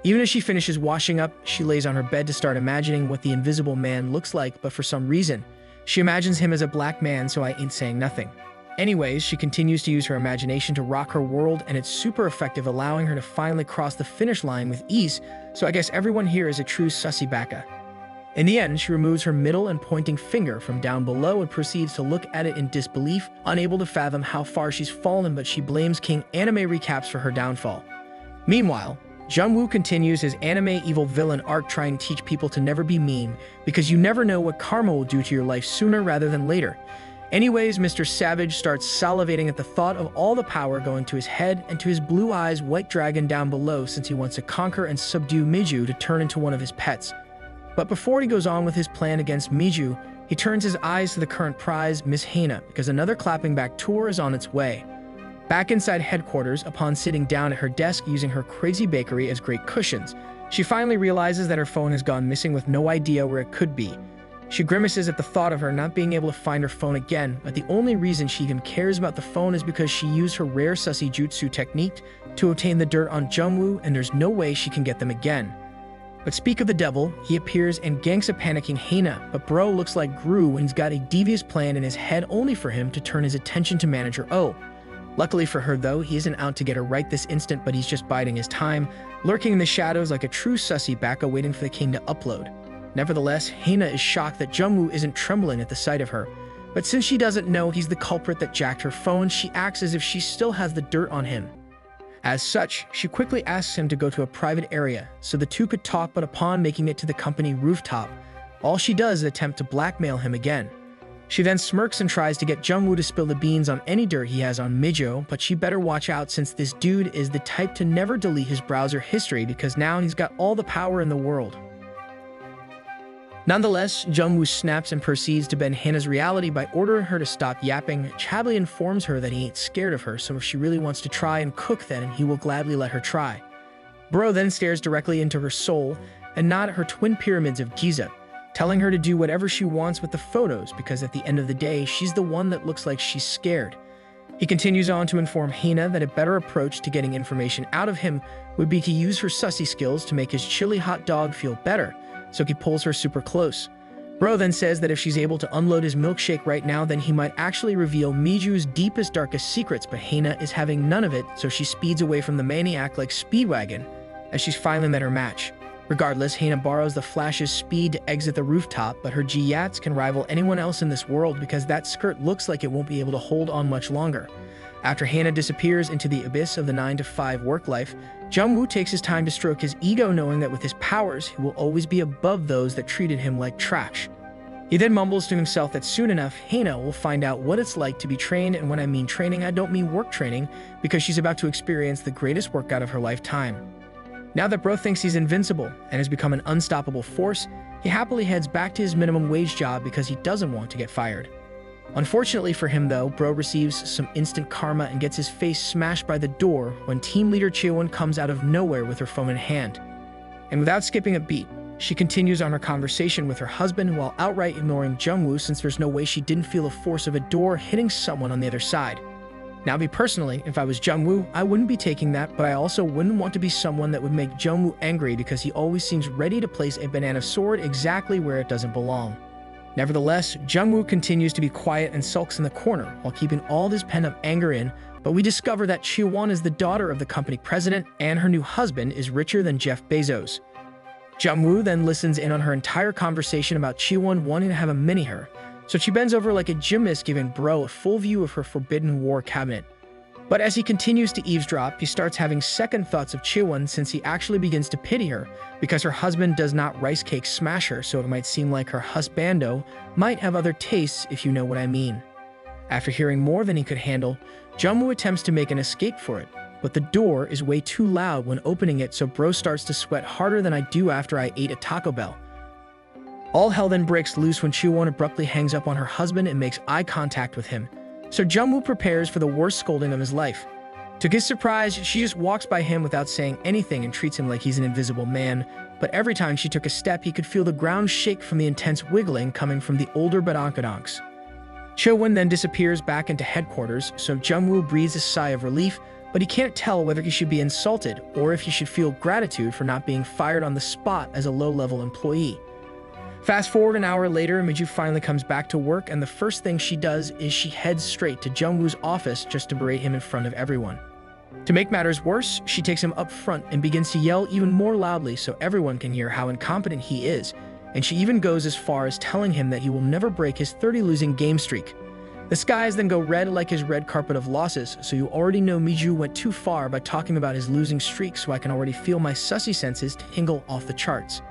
Even as she finishes washing up, she lays on her bed to start imagining what the invisible man looks like, but for some reason, she imagines him as a black man, so I ain't saying nothing. Anyways, she continues to use her imagination to rock her world, and it's super effective, allowing her to finally cross the finish line with ease, so I guess everyone here is a true sussy baka. In the end, she removes her middle and pointing finger from down below and proceeds to look at it in disbelief, unable to fathom how far she's fallen, but she blames King Anime Recaps for her downfall. Meanwhile, Jungwoo continues his anime evil villain arc, trying to teach people to never be mean, because you never know what karma will do to your life sooner rather than later. Anyways, Mr. Savage starts salivating at the thought of all the power going to his head and to his blue eyes white dragon down below, since he wants to conquer and subdue Miju to turn into one of his pets. But before he goes on with his plan against Miju, he turns his eyes to the current prize, Miss Hana, because another clapping back tour is on its way. Back inside headquarters, upon sitting down at her desk using her crazy bakery as great cushions, she finally realizes that her phone has gone missing with no idea where it could be. She grimaces at the thought of her not being able to find her phone again, but the only reason she even cares about the phone is because she used her rare sussy jutsu technique to obtain the dirt on Jungwoo, and there's no way she can get them again. But speak of the devil, he appears and ganks a panicking Hana, but bro looks like Gru when he's got a devious plan in his head only for him to turn his attention to Manager O. Luckily for her though, he isn't out to get her right this instant, but he's just biding his time, lurking in the shadows like a true sussy baka waiting for the king to upload. Nevertheless, Hana is shocked that Jungwoo isn't trembling at the sight of her, but since she doesn't know he's the culprit that jacked her phone, she acts as if she still has the dirt on him. As such, she quickly asks him to go to a private area so the two could talk, but upon making it to the company rooftop, all she does is attempt to blackmail him again. She then smirks and tries to get Jungwoo to spill the beans on any dirt he has on Mijo, but she better watch out since this dude is the type to never delete his browser history because now he's got all the power in the world. Nonetheless, Jungwoo snaps and proceeds to bend Hana's reality by ordering her to stop yapping. Chabli informs her that he ain't scared of her, so if she really wants to try and cook then, he will gladly let her try. Bro then stares directly into her soul and nod at her twin pyramids of Giza, telling her to do whatever she wants with the photos because at the end of the day, she's the one that looks like she's scared. He continues on to inform Hana that a better approach to getting information out of him would be to use her sussy skills to make his chili hot dog feel better, so he pulls her super close. Bro then says that if she's able to unload his milkshake right now, then he might actually reveal Miju's deepest, darkest secrets, but Hana is having none of it, so she speeds away from the maniac like Speedwagon as she's finally met her match. Regardless, Hana borrows the Flash's speed to exit the rooftop, but her G-Yats can rival anyone else in this world because that skirt looks like it won't be able to hold on much longer. After Hana disappears into the abyss of the 9-to-5 work life, Jungwoo takes his time to stroke his ego, knowing that with his powers, he will always be above those that treated him like trash. He then mumbles to himself that soon enough, Hana will find out what it's like to be trained, and when I mean training, I don't mean work training, because she's about to experience the greatest workout of her lifetime. Now that Bro thinks he's invincible and has become an unstoppable force, he happily heads back to his minimum wage job because he doesn't want to get fired. Unfortunately for him though, Bro receives some instant karma and gets his face smashed by the door when team leader Chiwon comes out of nowhere with her phone in hand. And without skipping a beat, she continues on her conversation with her husband while outright ignoring Jungwoo since there's no way she didn't feel the force of a door hitting someone on the other side. Now me personally, if I was Jungwoo, I wouldn't be taking that, but I also wouldn't want to be someone that would make Jungwoo angry because he always seems ready to place a banana sword exactly where it doesn't belong. Nevertheless, Jungwoo continues to be quiet and sulks in the corner while keeping all this pent-up anger in, but we discover that Chiwon is the daughter of the company president and her new husband is richer than Jeff Bezos. Jungwoo then listens in on her entire conversation about Chiwon wanting to have a mini-her, so she bends over like a gymnast giving Bro a full view of her Forbidden War cabinet. But as he continues to eavesdrop, he starts having second thoughts of Chiwon since he actually begins to pity her because her husband does not rice cake smash her, so it might seem like her husbando might have other tastes, if you know what I mean. After hearing more than he could handle, Jungwoo attempts to make an escape for it, but the door is way too loud when opening it, so bro starts to sweat harder than I do after I ate a Taco Bell. All hell then breaks loose when Chiwon abruptly hangs up on her husband and makes eye contact with him. So Jungwoo prepares for the worst scolding of his life. To his surprise, she just walks by him without saying anything and treats him like he's an invisible man, but every time she took a step, he could feel the ground shake from the intense wiggling coming from the older badonkadonks. Chiwon then disappears back into headquarters, so Jungwoo breathes a sigh of relief, but he can't tell whether he should be insulted or if he should feel gratitude for not being fired on the spot as a low-level employee. Fast forward an hour later, Miju finally comes back to work, and the first thing she does is she heads straight to Jungwoo's office just to berate him in front of everyone. To make matters worse, she takes him up front and begins to yell even more loudly so everyone can hear how incompetent he is, and she even goes as far as telling him that he will never break his 30-losing game streak. The skies then go red like his red carpet of losses, so you already know Miju went too far by talking about his losing streak, so I can already feel my sussy senses tingle off the charts.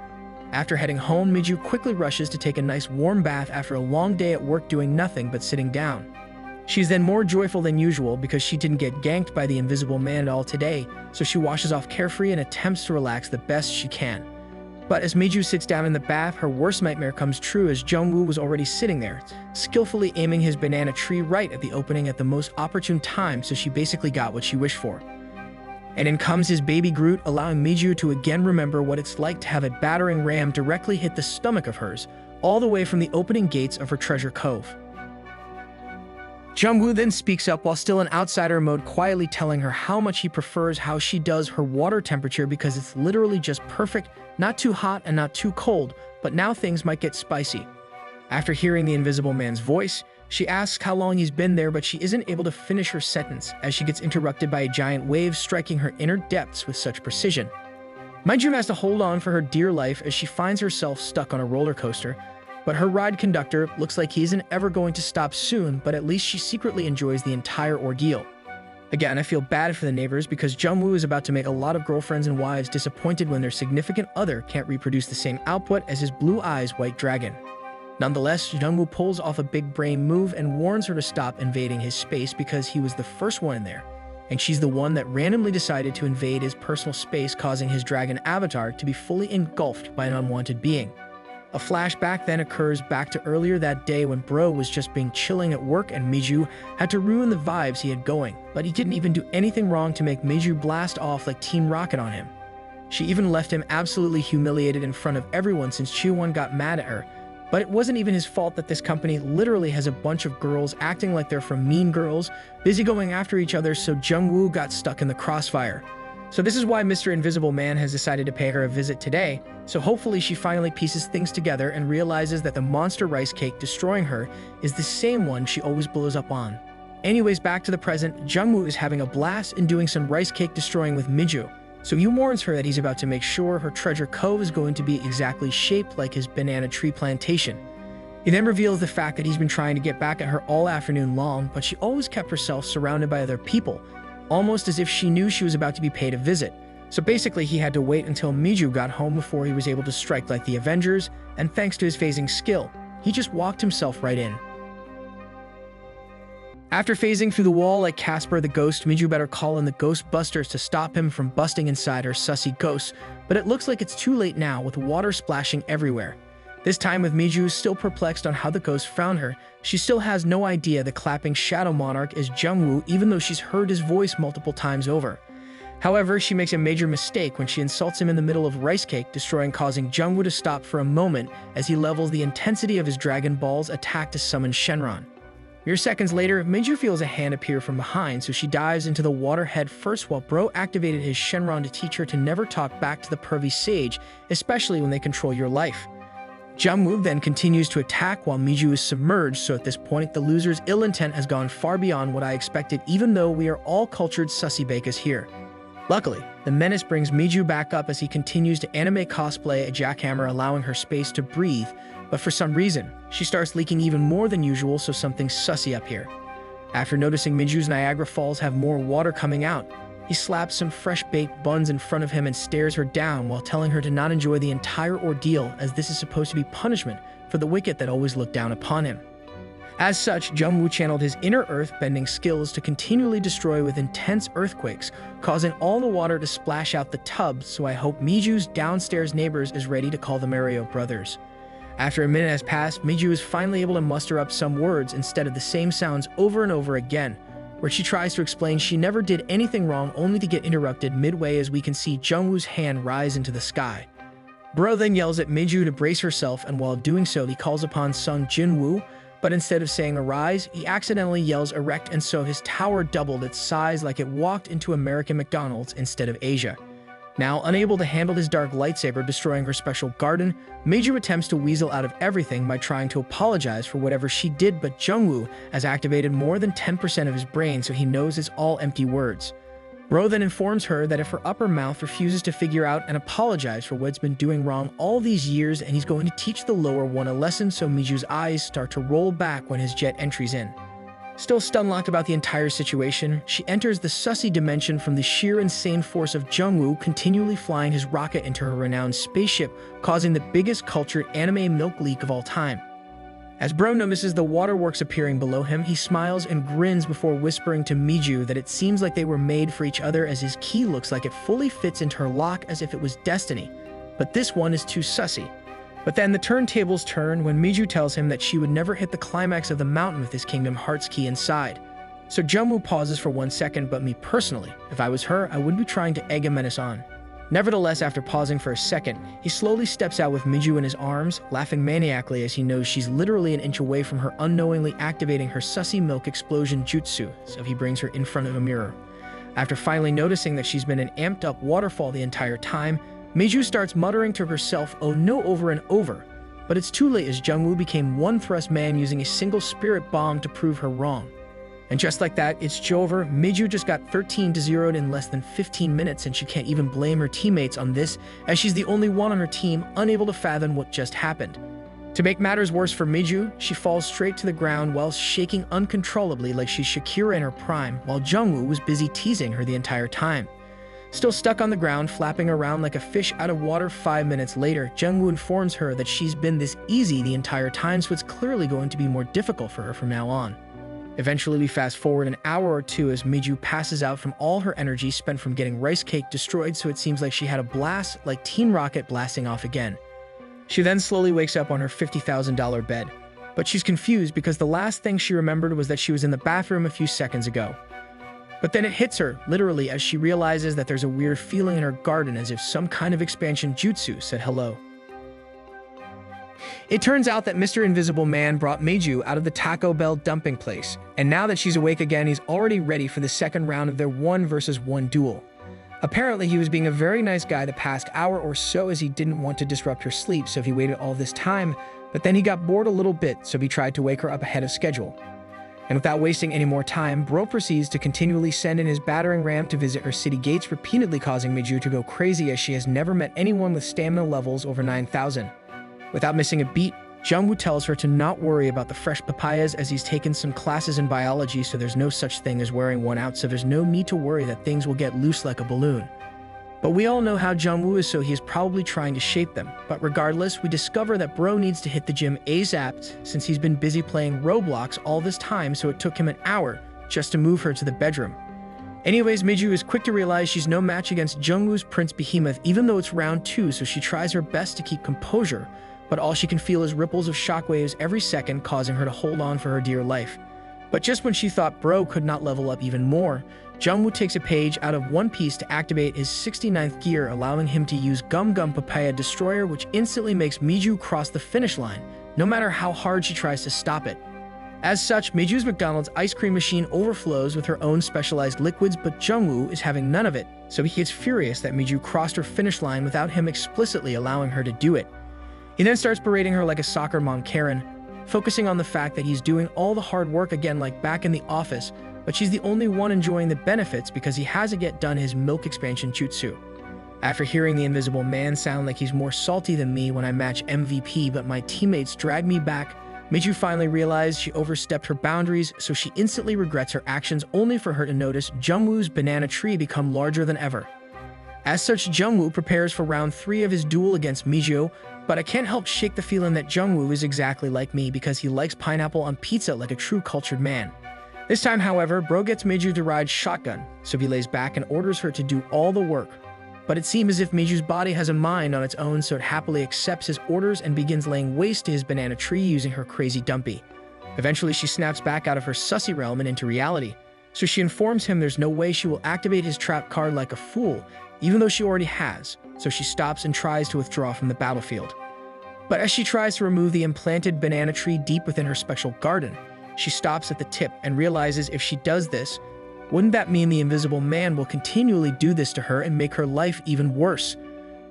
After heading home, Miju quickly rushes to take a nice warm bath after a long day at work doing nothing but sitting down. She's then more joyful than usual because she didn't get ganked by the invisible man at all today, so she washes off carefree and attempts to relax the best she can. But as Miju sits down in the bath, her worst nightmare comes true as Jungwoo was already sitting there, skillfully aiming his banana tree right at the opening at the most opportune time, so she basically got what she wished for. And in comes his baby Groot, allowing Miju to again remember what it's like to have a battering ram directly hit the stomach of hers, all the way from the opening gates of her treasure cove. Jungwoo then speaks up while still in outsider mode, quietly telling her how much he prefers how she does her water temperature because it's literally just perfect, not too hot and not too cold, but now things might get spicy. After hearing the invisible man's voice, she asks how long he's been there, but she isn't able to finish her sentence as she gets interrupted by a giant wave striking her inner depths with such precision. Miju has to hold on for her dear life as she finds herself stuck on a roller coaster, but her ride conductor looks like he isn't ever going to stop soon, but at least she secretly enjoys the entire ordeal. Again, I feel bad for the neighbors because Jungwoo is about to make a lot of girlfriends and wives disappointed when their significant other can't reproduce the same output as his blue eyes white dragon. Nonetheless, Jungwoo pulls off a big brain move and warns her to stop invading his space because he was the first one in there, and she's the one that randomly decided to invade his personal space, causing his dragon avatar to be fully engulfed by an unwanted being. A flashback then occurs back to earlier that day when Bro was just being chilling at work and Miju had to ruin the vibes he had going, but he didn't even do anything wrong to make Miju blast off like Team Rocket on him. She even left him absolutely humiliated in front of everyone since Chiwon got mad at her. But it wasn't even his fault that this company literally has a bunch of girls acting like they're from Mean Girls, busy going after each other, so Jungwoo got stuck in the crossfire. So this is why Mr. Invisible Man has decided to pay her a visit today, so hopefully she finally pieces things together and realizes that the monster rice cake destroying her is the same one she always blows up on. Anyways, back to the present, Jungwoo is having a blast and doing some rice cake destroying with Miju. So he warns her that he's about to make sure her treasure cove is going to be exactly shaped like his banana tree plantation. He then reveals the fact that he's been trying to get back at her all afternoon long, but she always kept herself surrounded by other people, almost as if she knew she was about to be paid a visit. So basically he had to wait until Miju got home before he was able to strike like the Avengers, and thanks to his phasing skill, he just walked himself right in. After phasing through the wall like Casper the Ghost, Miju better call in the Ghostbusters to stop him from busting inside her sussy ghost, but it looks like it's too late now with water splashing everywhere. This time with Miju still perplexed on how the ghost found her, she still has no idea the clapping Shadow Monarch is Jungwoo even though she's heard his voice multiple times over. However, she makes a major mistake when she insults him in the middle of rice cake, causing Jungwoo to stop for a moment as he levels the intensity of his Dragon Ball's attack to summon Shenron. Mere seconds later, Miju feels a hand appear from behind, so she dives into the water head first while Bro activated his Shenron to teach her to never talk back to the pervy sage, especially when they control your life. Jungwoo then continues to attack while Miju is submerged, so at this point, the loser's ill intent has gone far beyond what I expected, even though we are all cultured sussy bakers here. Luckily, the menace brings Miju back up as he continues to anime cosplay a jackhammer, allowing her space to breathe, but for some reason, she starts leaking even more than usual, so something's sussy up here. After noticing Miju's Niagara Falls have more water coming out, he slaps some fresh-baked buns in front of him and stares her down while telling her to not enjoy the entire ordeal, as this is supposed to be punishment for the wicked that always look down upon him. As such, Jungwoo channeled his inner earth-bending skills to continually destroy with intense earthquakes, causing all the water to splash out the tub, so I hope Miju's downstairs neighbors is ready to call the Mario brothers. After a minute has passed, Miju is finally able to muster up some words instead of the same sounds over and over again, where she tries to explain she never did anything wrong only to get interrupted midway as we can see Jungwoo's hand rise into the sky. Bro then yells at Miju to brace herself, and while doing so he calls upon Sung Jinwoo, but instead of saying arise, he accidentally yells erect, and so his tower doubled its size like it walked into American McDonald's instead of Asia. Now, unable to handle his dark lightsaber destroying her special garden, Miju attempts to weasel out of everything by trying to apologize for whatever she did, but Jungwoo has activated more than 10% of his brain, so he knows it's all empty words. Bro then informs her that if her upper mouth refuses to figure out and apologize for what's been doing wrong all these years, and he's going to teach the lower one a lesson, so Miju's eyes start to roll back when his jet entries in. Still stun-locked about the entire situation, she enters the sussy dimension from the sheer insane force of Jungwoo continually flying his rocket into her renowned spaceship, causing the biggest cultured anime milk leak of all time. As Bro notices the waterworks appearing below him, he smiles and grins before whispering to Miju that it seems like they were made for each other, as his key looks like it fully fits into her lock as if it was destiny. But this one is too sussy. But then the turntables turn when Miju tells him that she would never hit the climax of the mountain with his Kingdom Hearts key inside. So Jungwoo pauses for 1 second, but me personally, if I was her, I wouldn't be trying to egg a menace on. Nevertheless, after pausing for a second, he slowly steps out with Miju in his arms, laughing maniacally as he knows she's literally an inch away from her unknowingly activating her sussy milk explosion jutsu, so he brings her in front of a mirror. After finally noticing that she's been an amped-up waterfall the entire time, Miju starts muttering to herself, "Oh no," over and over. But it's too late, as Jungwoo became one thrust man using a single spirit bomb to prove her wrong. And just like that, it's over. Miju just got 13-0'd in less than 15 minutes, and she can't even blame her teammates on this, as she's the only one on her team unable to fathom what just happened. To make matters worse for Miju, she falls straight to the ground while shaking uncontrollably like she's Shakira in her prime, while Jungwoo was busy teasing her the entire time. Still stuck on the ground, flapping around like a fish out of water 5 minutes later, Jungwoo informs her that she's been this easy the entire time, so it's clearly going to be more difficult for her from now on. Eventually, we fast forward an hour or two as Miju passes out from all her energy spent from getting rice cake destroyed, so it seems like she had a blast, like Team Rocket blasting off again. She then slowly wakes up on her $50,000 bed, but she's confused because the last thing she remembered was that she was in the bathroom a few seconds ago. But then it hits her, literally, as she realizes that there's a weird feeling in her garden, as if some kind of expansion jutsu said hello. It turns out that Mr. Invisible Man brought Meiju out of the Taco Bell dumping place, and now that she's awake again, he's already ready for the second round of their 1-versus-1 duel. Apparently, he was being a very nice guy the past hour or so, as he didn't want to disrupt her sleep, so he waited all this time, but then he got bored a little bit, so he tried to wake her up ahead of schedule. And without wasting any more time, Bro proceeds to continually send in his battering ram to visit her city gates, repeatedly causing Meiju to go crazy, as she has never met anyone with stamina levels over 9,000. Without missing a beat, Jungwoo tells her to not worry about the fresh papayas, as he's taken some classes in biology, so there's no such thing as wearing one out, so there's no need to worry that things will get loose like a balloon. But we all know how Jungwoo is, so he is probably trying to shape them. But regardless, we discover that Bro needs to hit the gym ASAP, since he's been busy playing Roblox all this time, so it took him an hour just to move her to the bedroom. Anyways, Meiju is quick to realize she's no match against Jungwoo's Prince Behemoth, even though it's round 2, so she tries her best to keep composure, but all she can feel is ripples of shockwaves every second, causing her to hold on for her dear life. But just when she thought Bro could not level up even more, Jungwoo takes a page out of One Piece to activate his 69th gear, allowing him to use Gum Gum Papaya Destroyer, which instantly makes Meiju cross the finish line, no matter how hard she tries to stop it. As such, Meiju's McDonald's ice cream machine overflows with her own specialized liquids, but Jungwoo is having none of it, so he gets furious that Meiju crossed her finish line without him explicitly allowing her to do it. He then starts berating her like a soccer mom Karen, focusing on the fact that he's doing all the hard work again like back in the office, but she's the only one enjoying the benefits because he hasn't yet done his milk expansion jutsu. After hearing the Invisible Man sound like he's more salty than me when I match MVP, but my teammates drag me back, Miju finally realized she overstepped her boundaries, so she instantly regrets her actions, only for her to notice Jungwoo's banana tree become larger than ever. As such, Jungwoo prepares for round 3 of his duel against Miju, but I can't help shake the feeling that Jungwoo is exactly like me because he likes pineapple on pizza like a true cultured man. This time, however, Bro gets Miju to ride shotgun, so he lays back and orders her to do all the work. But it seems as if Miju's body has a mind on its own, so it happily accepts his orders and begins laying waste to his banana tree using her crazy dumpy. Eventually, she snaps back out of her sussy realm and into reality, so she informs him there's no way she will activate his trap card like a fool, even though she already has, so she stops and tries to withdraw from the battlefield. But as she tries to remove the implanted banana tree deep within her special garden, she stops at the tip and realizes if she does this, wouldn't that mean the invisible man will continually do this to her and make her life even worse?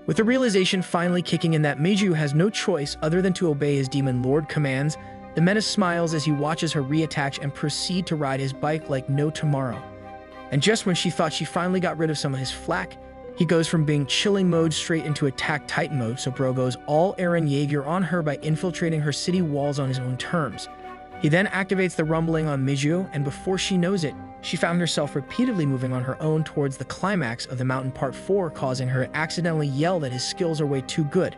With the realization finally kicking in that Miju has no choice other than to obey his demon lord commands, the menace smiles as he watches her reattach and proceed to ride his bike like no tomorrow. And just when she thought she finally got rid of some of his flack, he goes from being chilling mode straight into attack titan mode, so Bro goes all Eren Jaeger on her by infiltrating her city walls on his own terms. He then activates the rumbling on Miju, and before she knows it, she found herself repeatedly moving on her own towards the climax of the mountain part 4, causing her to accidentally yell that his skills are way too good.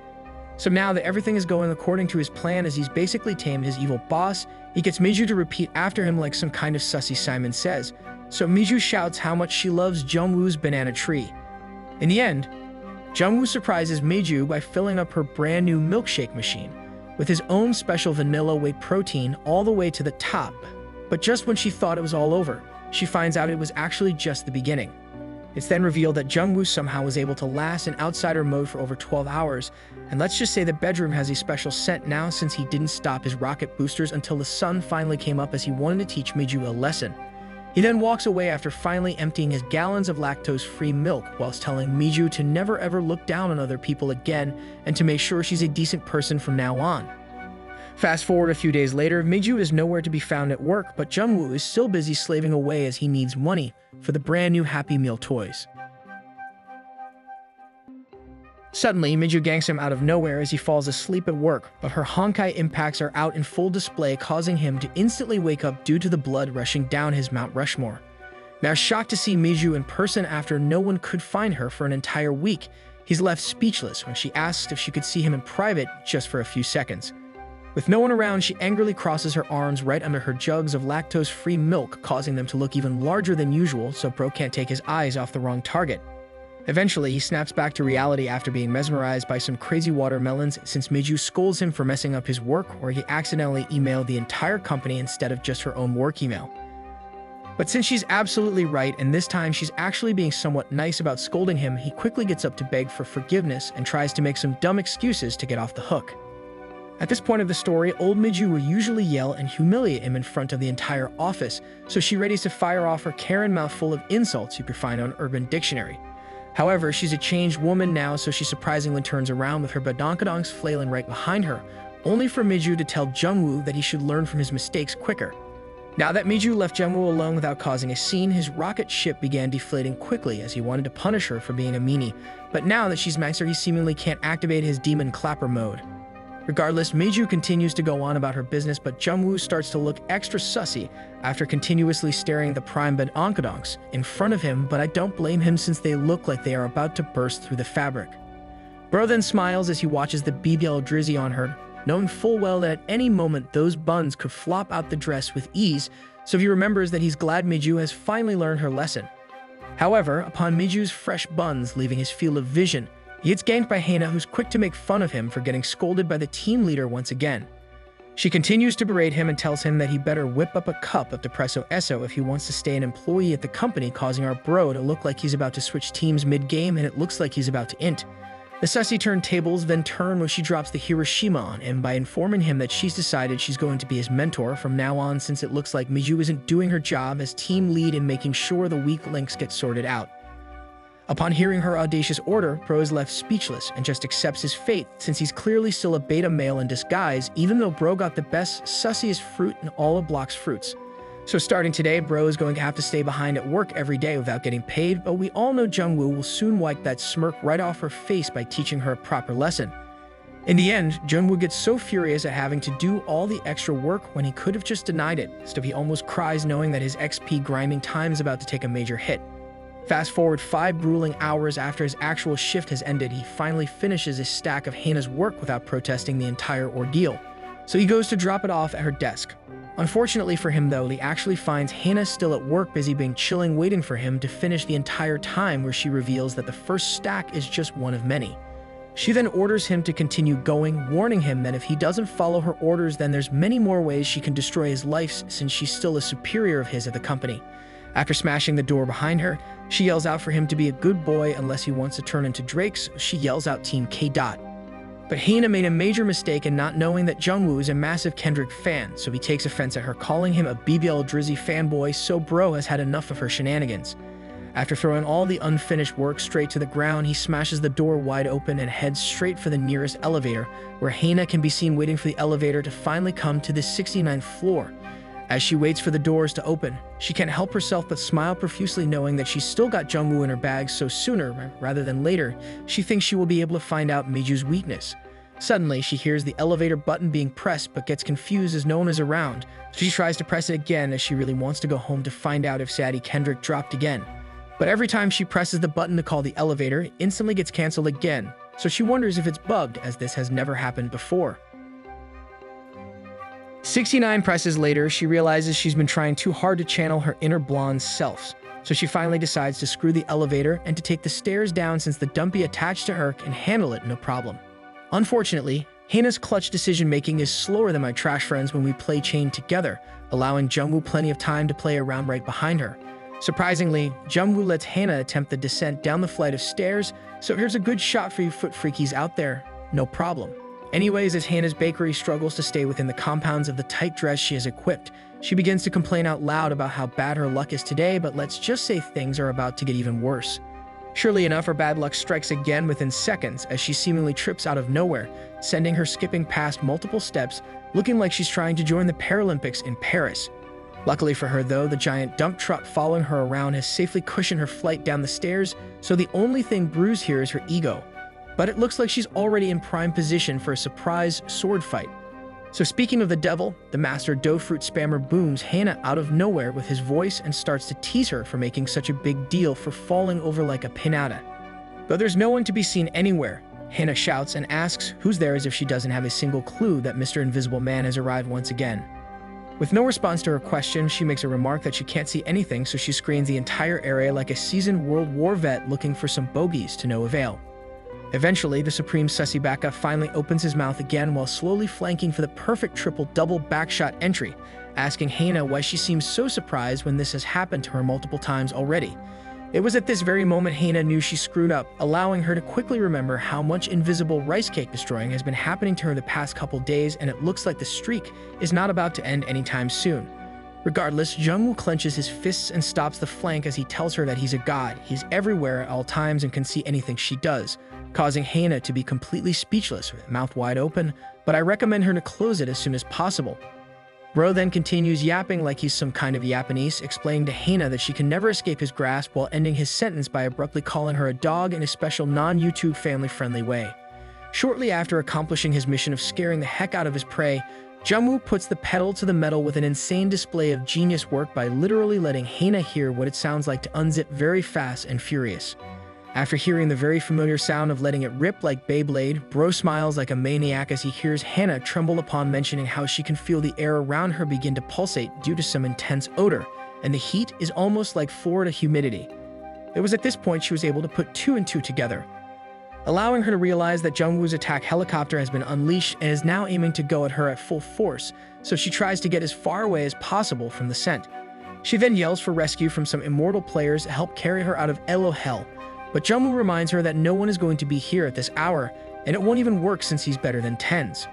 So now that everything is going according to his plan, as he's basically tamed his evil boss, he gets Miju to repeat after him like some kind of sussy Simon Says. So Miju shouts how much she loves Jungwoo's banana tree. In the end, Jungwoo surprises Miju by filling up her brand new milkshake machine with his own special vanilla whey protein all the way to the top. But just when she thought it was all over, she finds out it was actually just the beginning. It's then revealed that Jungwoo somehow was able to last in outsider mode for over 12 hours, and let's just say the bedroom has a special scent now since he didn't stop his rocket boosters until the sun finally came up as he wanted to teach Miju a lesson. He then walks away after finally emptying his gallons of lactose-free milk whilst telling Miju to never ever look down on other people again and to make sure she's a decent person from now on. Fast forward a few days later, Miju is nowhere to be found at work, but Jungwoo is still busy slaving away as he needs money for the brand new Happy Meal toys. Suddenly, Miju ganks him out of nowhere as he falls asleep at work, but her Honkai impacts are out in full display, causing him to instantly wake up due to the blood rushing down his Mount Rushmore. Now shocked to see Miju in person after no one could find her for an entire week, he's left speechless when she asks if she could see him in private just for a few seconds. With no one around, she angrily crosses her arms right under her jugs of lactose-free milk, causing them to look even larger than usual, so Bro can't take his eyes off the wrong target. Eventually, he snaps back to reality after being mesmerized by some crazy watermelons since Miju scolds him for messing up his work, where he accidentally emailed the entire company instead of just her own work email. But since she's absolutely right, and this time she's actually being somewhat nice about scolding him, he quickly gets up to beg for forgiveness and tries to make some dumb excuses to get off the hook. At this point of the story, old Miju will usually yell and humiliate him in front of the entire office, so she readies to fire off her Karen mouth full of insults you can find on Urban Dictionary. However, she's a changed woman now, so she surprisingly turns around with her badonkadonks flailing right behind her, only for Miju to tell Jungwoo that he should learn from his mistakes quicker. Now that Miju left Jungwoo alone without causing a scene, his rocket ship began deflating quickly as he wanted to punish her for being a meanie, but now that she's maxed, he seemingly can't activate his demon clapper mode. Regardless, Miju continues to go on about her business, but Jungwoo starts to look extra sussy after continuously staring at the prime badonkadonks in front of him, but I don't blame him since they look like they are about to burst through the fabric. Bro then smiles as he watches the BBL drizzy on her, knowing full well that at any moment those buns could flop out the dress with ease, so he remembers that he's glad Miju has finally learned her lesson. However, upon Miju's fresh buns leaving his field of vision, he gets ganked by Hana, who's quick to make fun of him for getting scolded by the team leader once again. She continues to berate him and tells him that he better whip up a cup of Depresso Esso if he wants to stay an employee at the company, causing our bro to look like he's about to switch teams mid-game, and it looks like he's about to int. The sussy turntables then turn when she drops the Hiroshima on him by informing him that she's decided she's going to be his mentor from now on, since it looks like Miju isn't doing her job as team lead in making sure the weak links get sorted out. Upon hearing her audacious order, Bro is left speechless and just accepts his fate, since he's clearly still a beta male in disguise, even though Bro got the best, sussiest fruit in all of Block's fruits. So starting today, Bro is going to have to stay behind at work every day without getting paid, but we all know Jungwoo will soon wipe that smirk right off her face by teaching her a proper lesson. In the end, Jungwoo gets so furious at having to do all the extra work when he could have just denied it, so he almost cries knowing that his XP grinding time is about to take a major hit. Fast forward 5 grueling hours after his actual shift has ended, he finally finishes his stack of Hana's work without protesting the entire ordeal, so he goes to drop it off at her desk. Unfortunately for him though, he actually finds Hana still at work busy being chilling waiting for him to finish the entire time, where she reveals that the first stack is just one of many. She then orders him to continue going, warning him that if he doesn't follow her orders, then there's many more ways she can destroy his life, since she's still a superior of his at the company. After smashing the door behind her, she yells out for him to be a good boy unless he wants to turn into Drake, so she yells out Team K. But Hana made a major mistake in not knowing that Jungwoo is a massive Kendrick fan, so he takes offense at her calling him a BBL Drizzy fanboy, so bro has had enough of her shenanigans. After throwing all the unfinished work straight to the ground, he smashes the door wide open and heads straight for the nearest elevator, where Hana can be seen waiting for the elevator to finally come to the 69th floor. As she waits for the doors to open, she can't help herself but smile profusely, knowing that she's still got Jungwoo in her bag, so sooner rather than later, she thinks she will be able to find out Miju's weakness. Suddenly, she hears the elevator button being pressed but gets confused as no one is around. She tries to press it again as she really wants to go home to find out if Zaddy Kendrick dropped again. But every time she presses the button to call the elevator, it instantly gets cancelled again, so she wonders if it's bugged, as this has never happened before. 69 presses later, she realizes she's been trying too hard to channel her inner blonde self, so she finally decides to screw the elevator and to take the stairs down, since the dumpy attached to her can handle it no problem. Unfortunately, Hana's clutch decision-making is slower than my trash friends when we play chain together, allowing Jungwoo plenty of time to play around right behind her. Surprisingly, Jungwoo lets Hana attempt the descent down the flight of stairs, so here's a good shot for you foot freakies out there, no problem. Anyways, as Hana's bakery struggles to stay within the compounds of the tight dress she has equipped, she begins to complain out loud about how bad her luck is today, but let's just say things are about to get even worse. Surely enough, her bad luck strikes again within seconds as she seemingly trips out of nowhere, sending her skipping past multiple steps, looking like she's trying to join the Paralympics in Paris. Luckily for her though, the giant dump truck following her around has safely cushioned her flight down the stairs, so the only thing bruised here is her ego. But it looks like she's already in prime position for a surprise sword fight. So speaking of the devil, the master dough fruit spammer booms Hana out of nowhere with his voice and starts to tease her for making such a big deal for falling over like a pinata. Though there's no one to be seen anywhere, Hana shouts and asks who's there, as if she doesn't have a single clue that Mr. Invisible Man has arrived once again. With no response to her question, she makes a remark that she can't see anything, so she screens the entire area like a seasoned World War vet looking for some bogeys to no avail. Eventually, the Supreme Sussy Baka finally opens his mouth again while slowly flanking for the perfect triple-double backshot entry, asking Hana why she seems so surprised when this has happened to her multiple times already. It was at this very moment Hana knew she screwed up, allowing her to quickly remember how much invisible rice cake destroying has been happening to her the past couple days, and it looks like the streak is not about to end anytime soon. Regardless, Jungwoo clenches his fists and stops the flank as he tells her that he's a god, he's everywhere at all times and can see anything she does, causing Hana to be completely speechless with mouth wide open, but I recommend her to close it as soon as possible. Bro then continues yapping like he's some kind of Japanese, explaining to Hana that she can never escape his grasp while ending his sentence by abruptly calling her a dog in a special non-YouTube family-friendly way. Shortly after accomplishing his mission of scaring the heck out of his prey, Jungwoo puts the pedal to the metal with an insane display of genius work by literally letting Hana hear what it sounds like to unzip very fast and furious. After hearing the very familiar sound of letting it rip like Beyblade, Bro smiles like a maniac as he hears Hana tremble upon mentioning how she can feel the air around her begin to pulsate due to some intense odor, and the heat is almost like Florida humidity. It was at this point she was able to put 2 and 2 together, allowing her to realize that Jungwoo's attack helicopter has been unleashed and is now aiming to go at her at full force, so she tries to get as far away as possible from the scent. She then yells for rescue from some immortal players to help carry her out of Elo Hell, but Jungwoo reminds her that no one is going to be here at this hour, and it won't even work since he's better than 10s.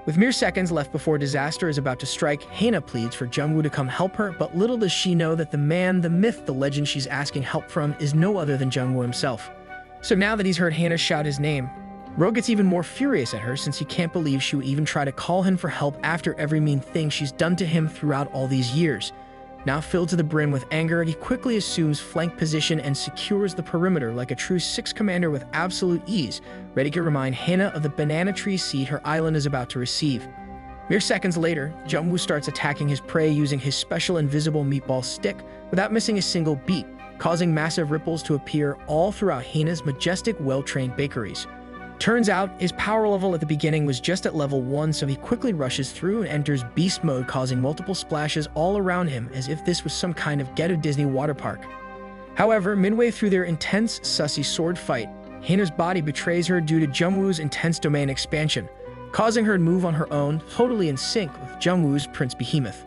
With mere seconds left before disaster is about to strike, Hana pleads for Jungwoo to come help her, but little does she know that the man, the myth, the legend she's asking help from is no other than Jungwoo himself. So now that he's heard Hana shout his name, Ro gets even more furious at her since he can't believe she would even try to call him for help after every mean thing she's done to him throughout all these years. Now filled to the brim with anger, he quickly assumes flank position and secures the perimeter like a true sixth commander with absolute ease, ready to remind Hina of the banana tree seed her island is about to receive. Mere seconds later, Jungwoo starts attacking his prey using his special invisible meatball stick without missing a single beat, causing massive ripples to appear all throughout Hina's majestic, well-trained bakeries. Turns out, his power level at the beginning was just at level 1, so he quickly rushes through and enters beast mode, causing multiple splashes all around him as if this was some kind of ghetto Disney water park. However, midway through their intense, sussy sword fight, Hina's body betrays her due to Jungwoo's intense domain expansion, causing her to move on her own, totally in sync with Jungwoo's Prince Behemoth.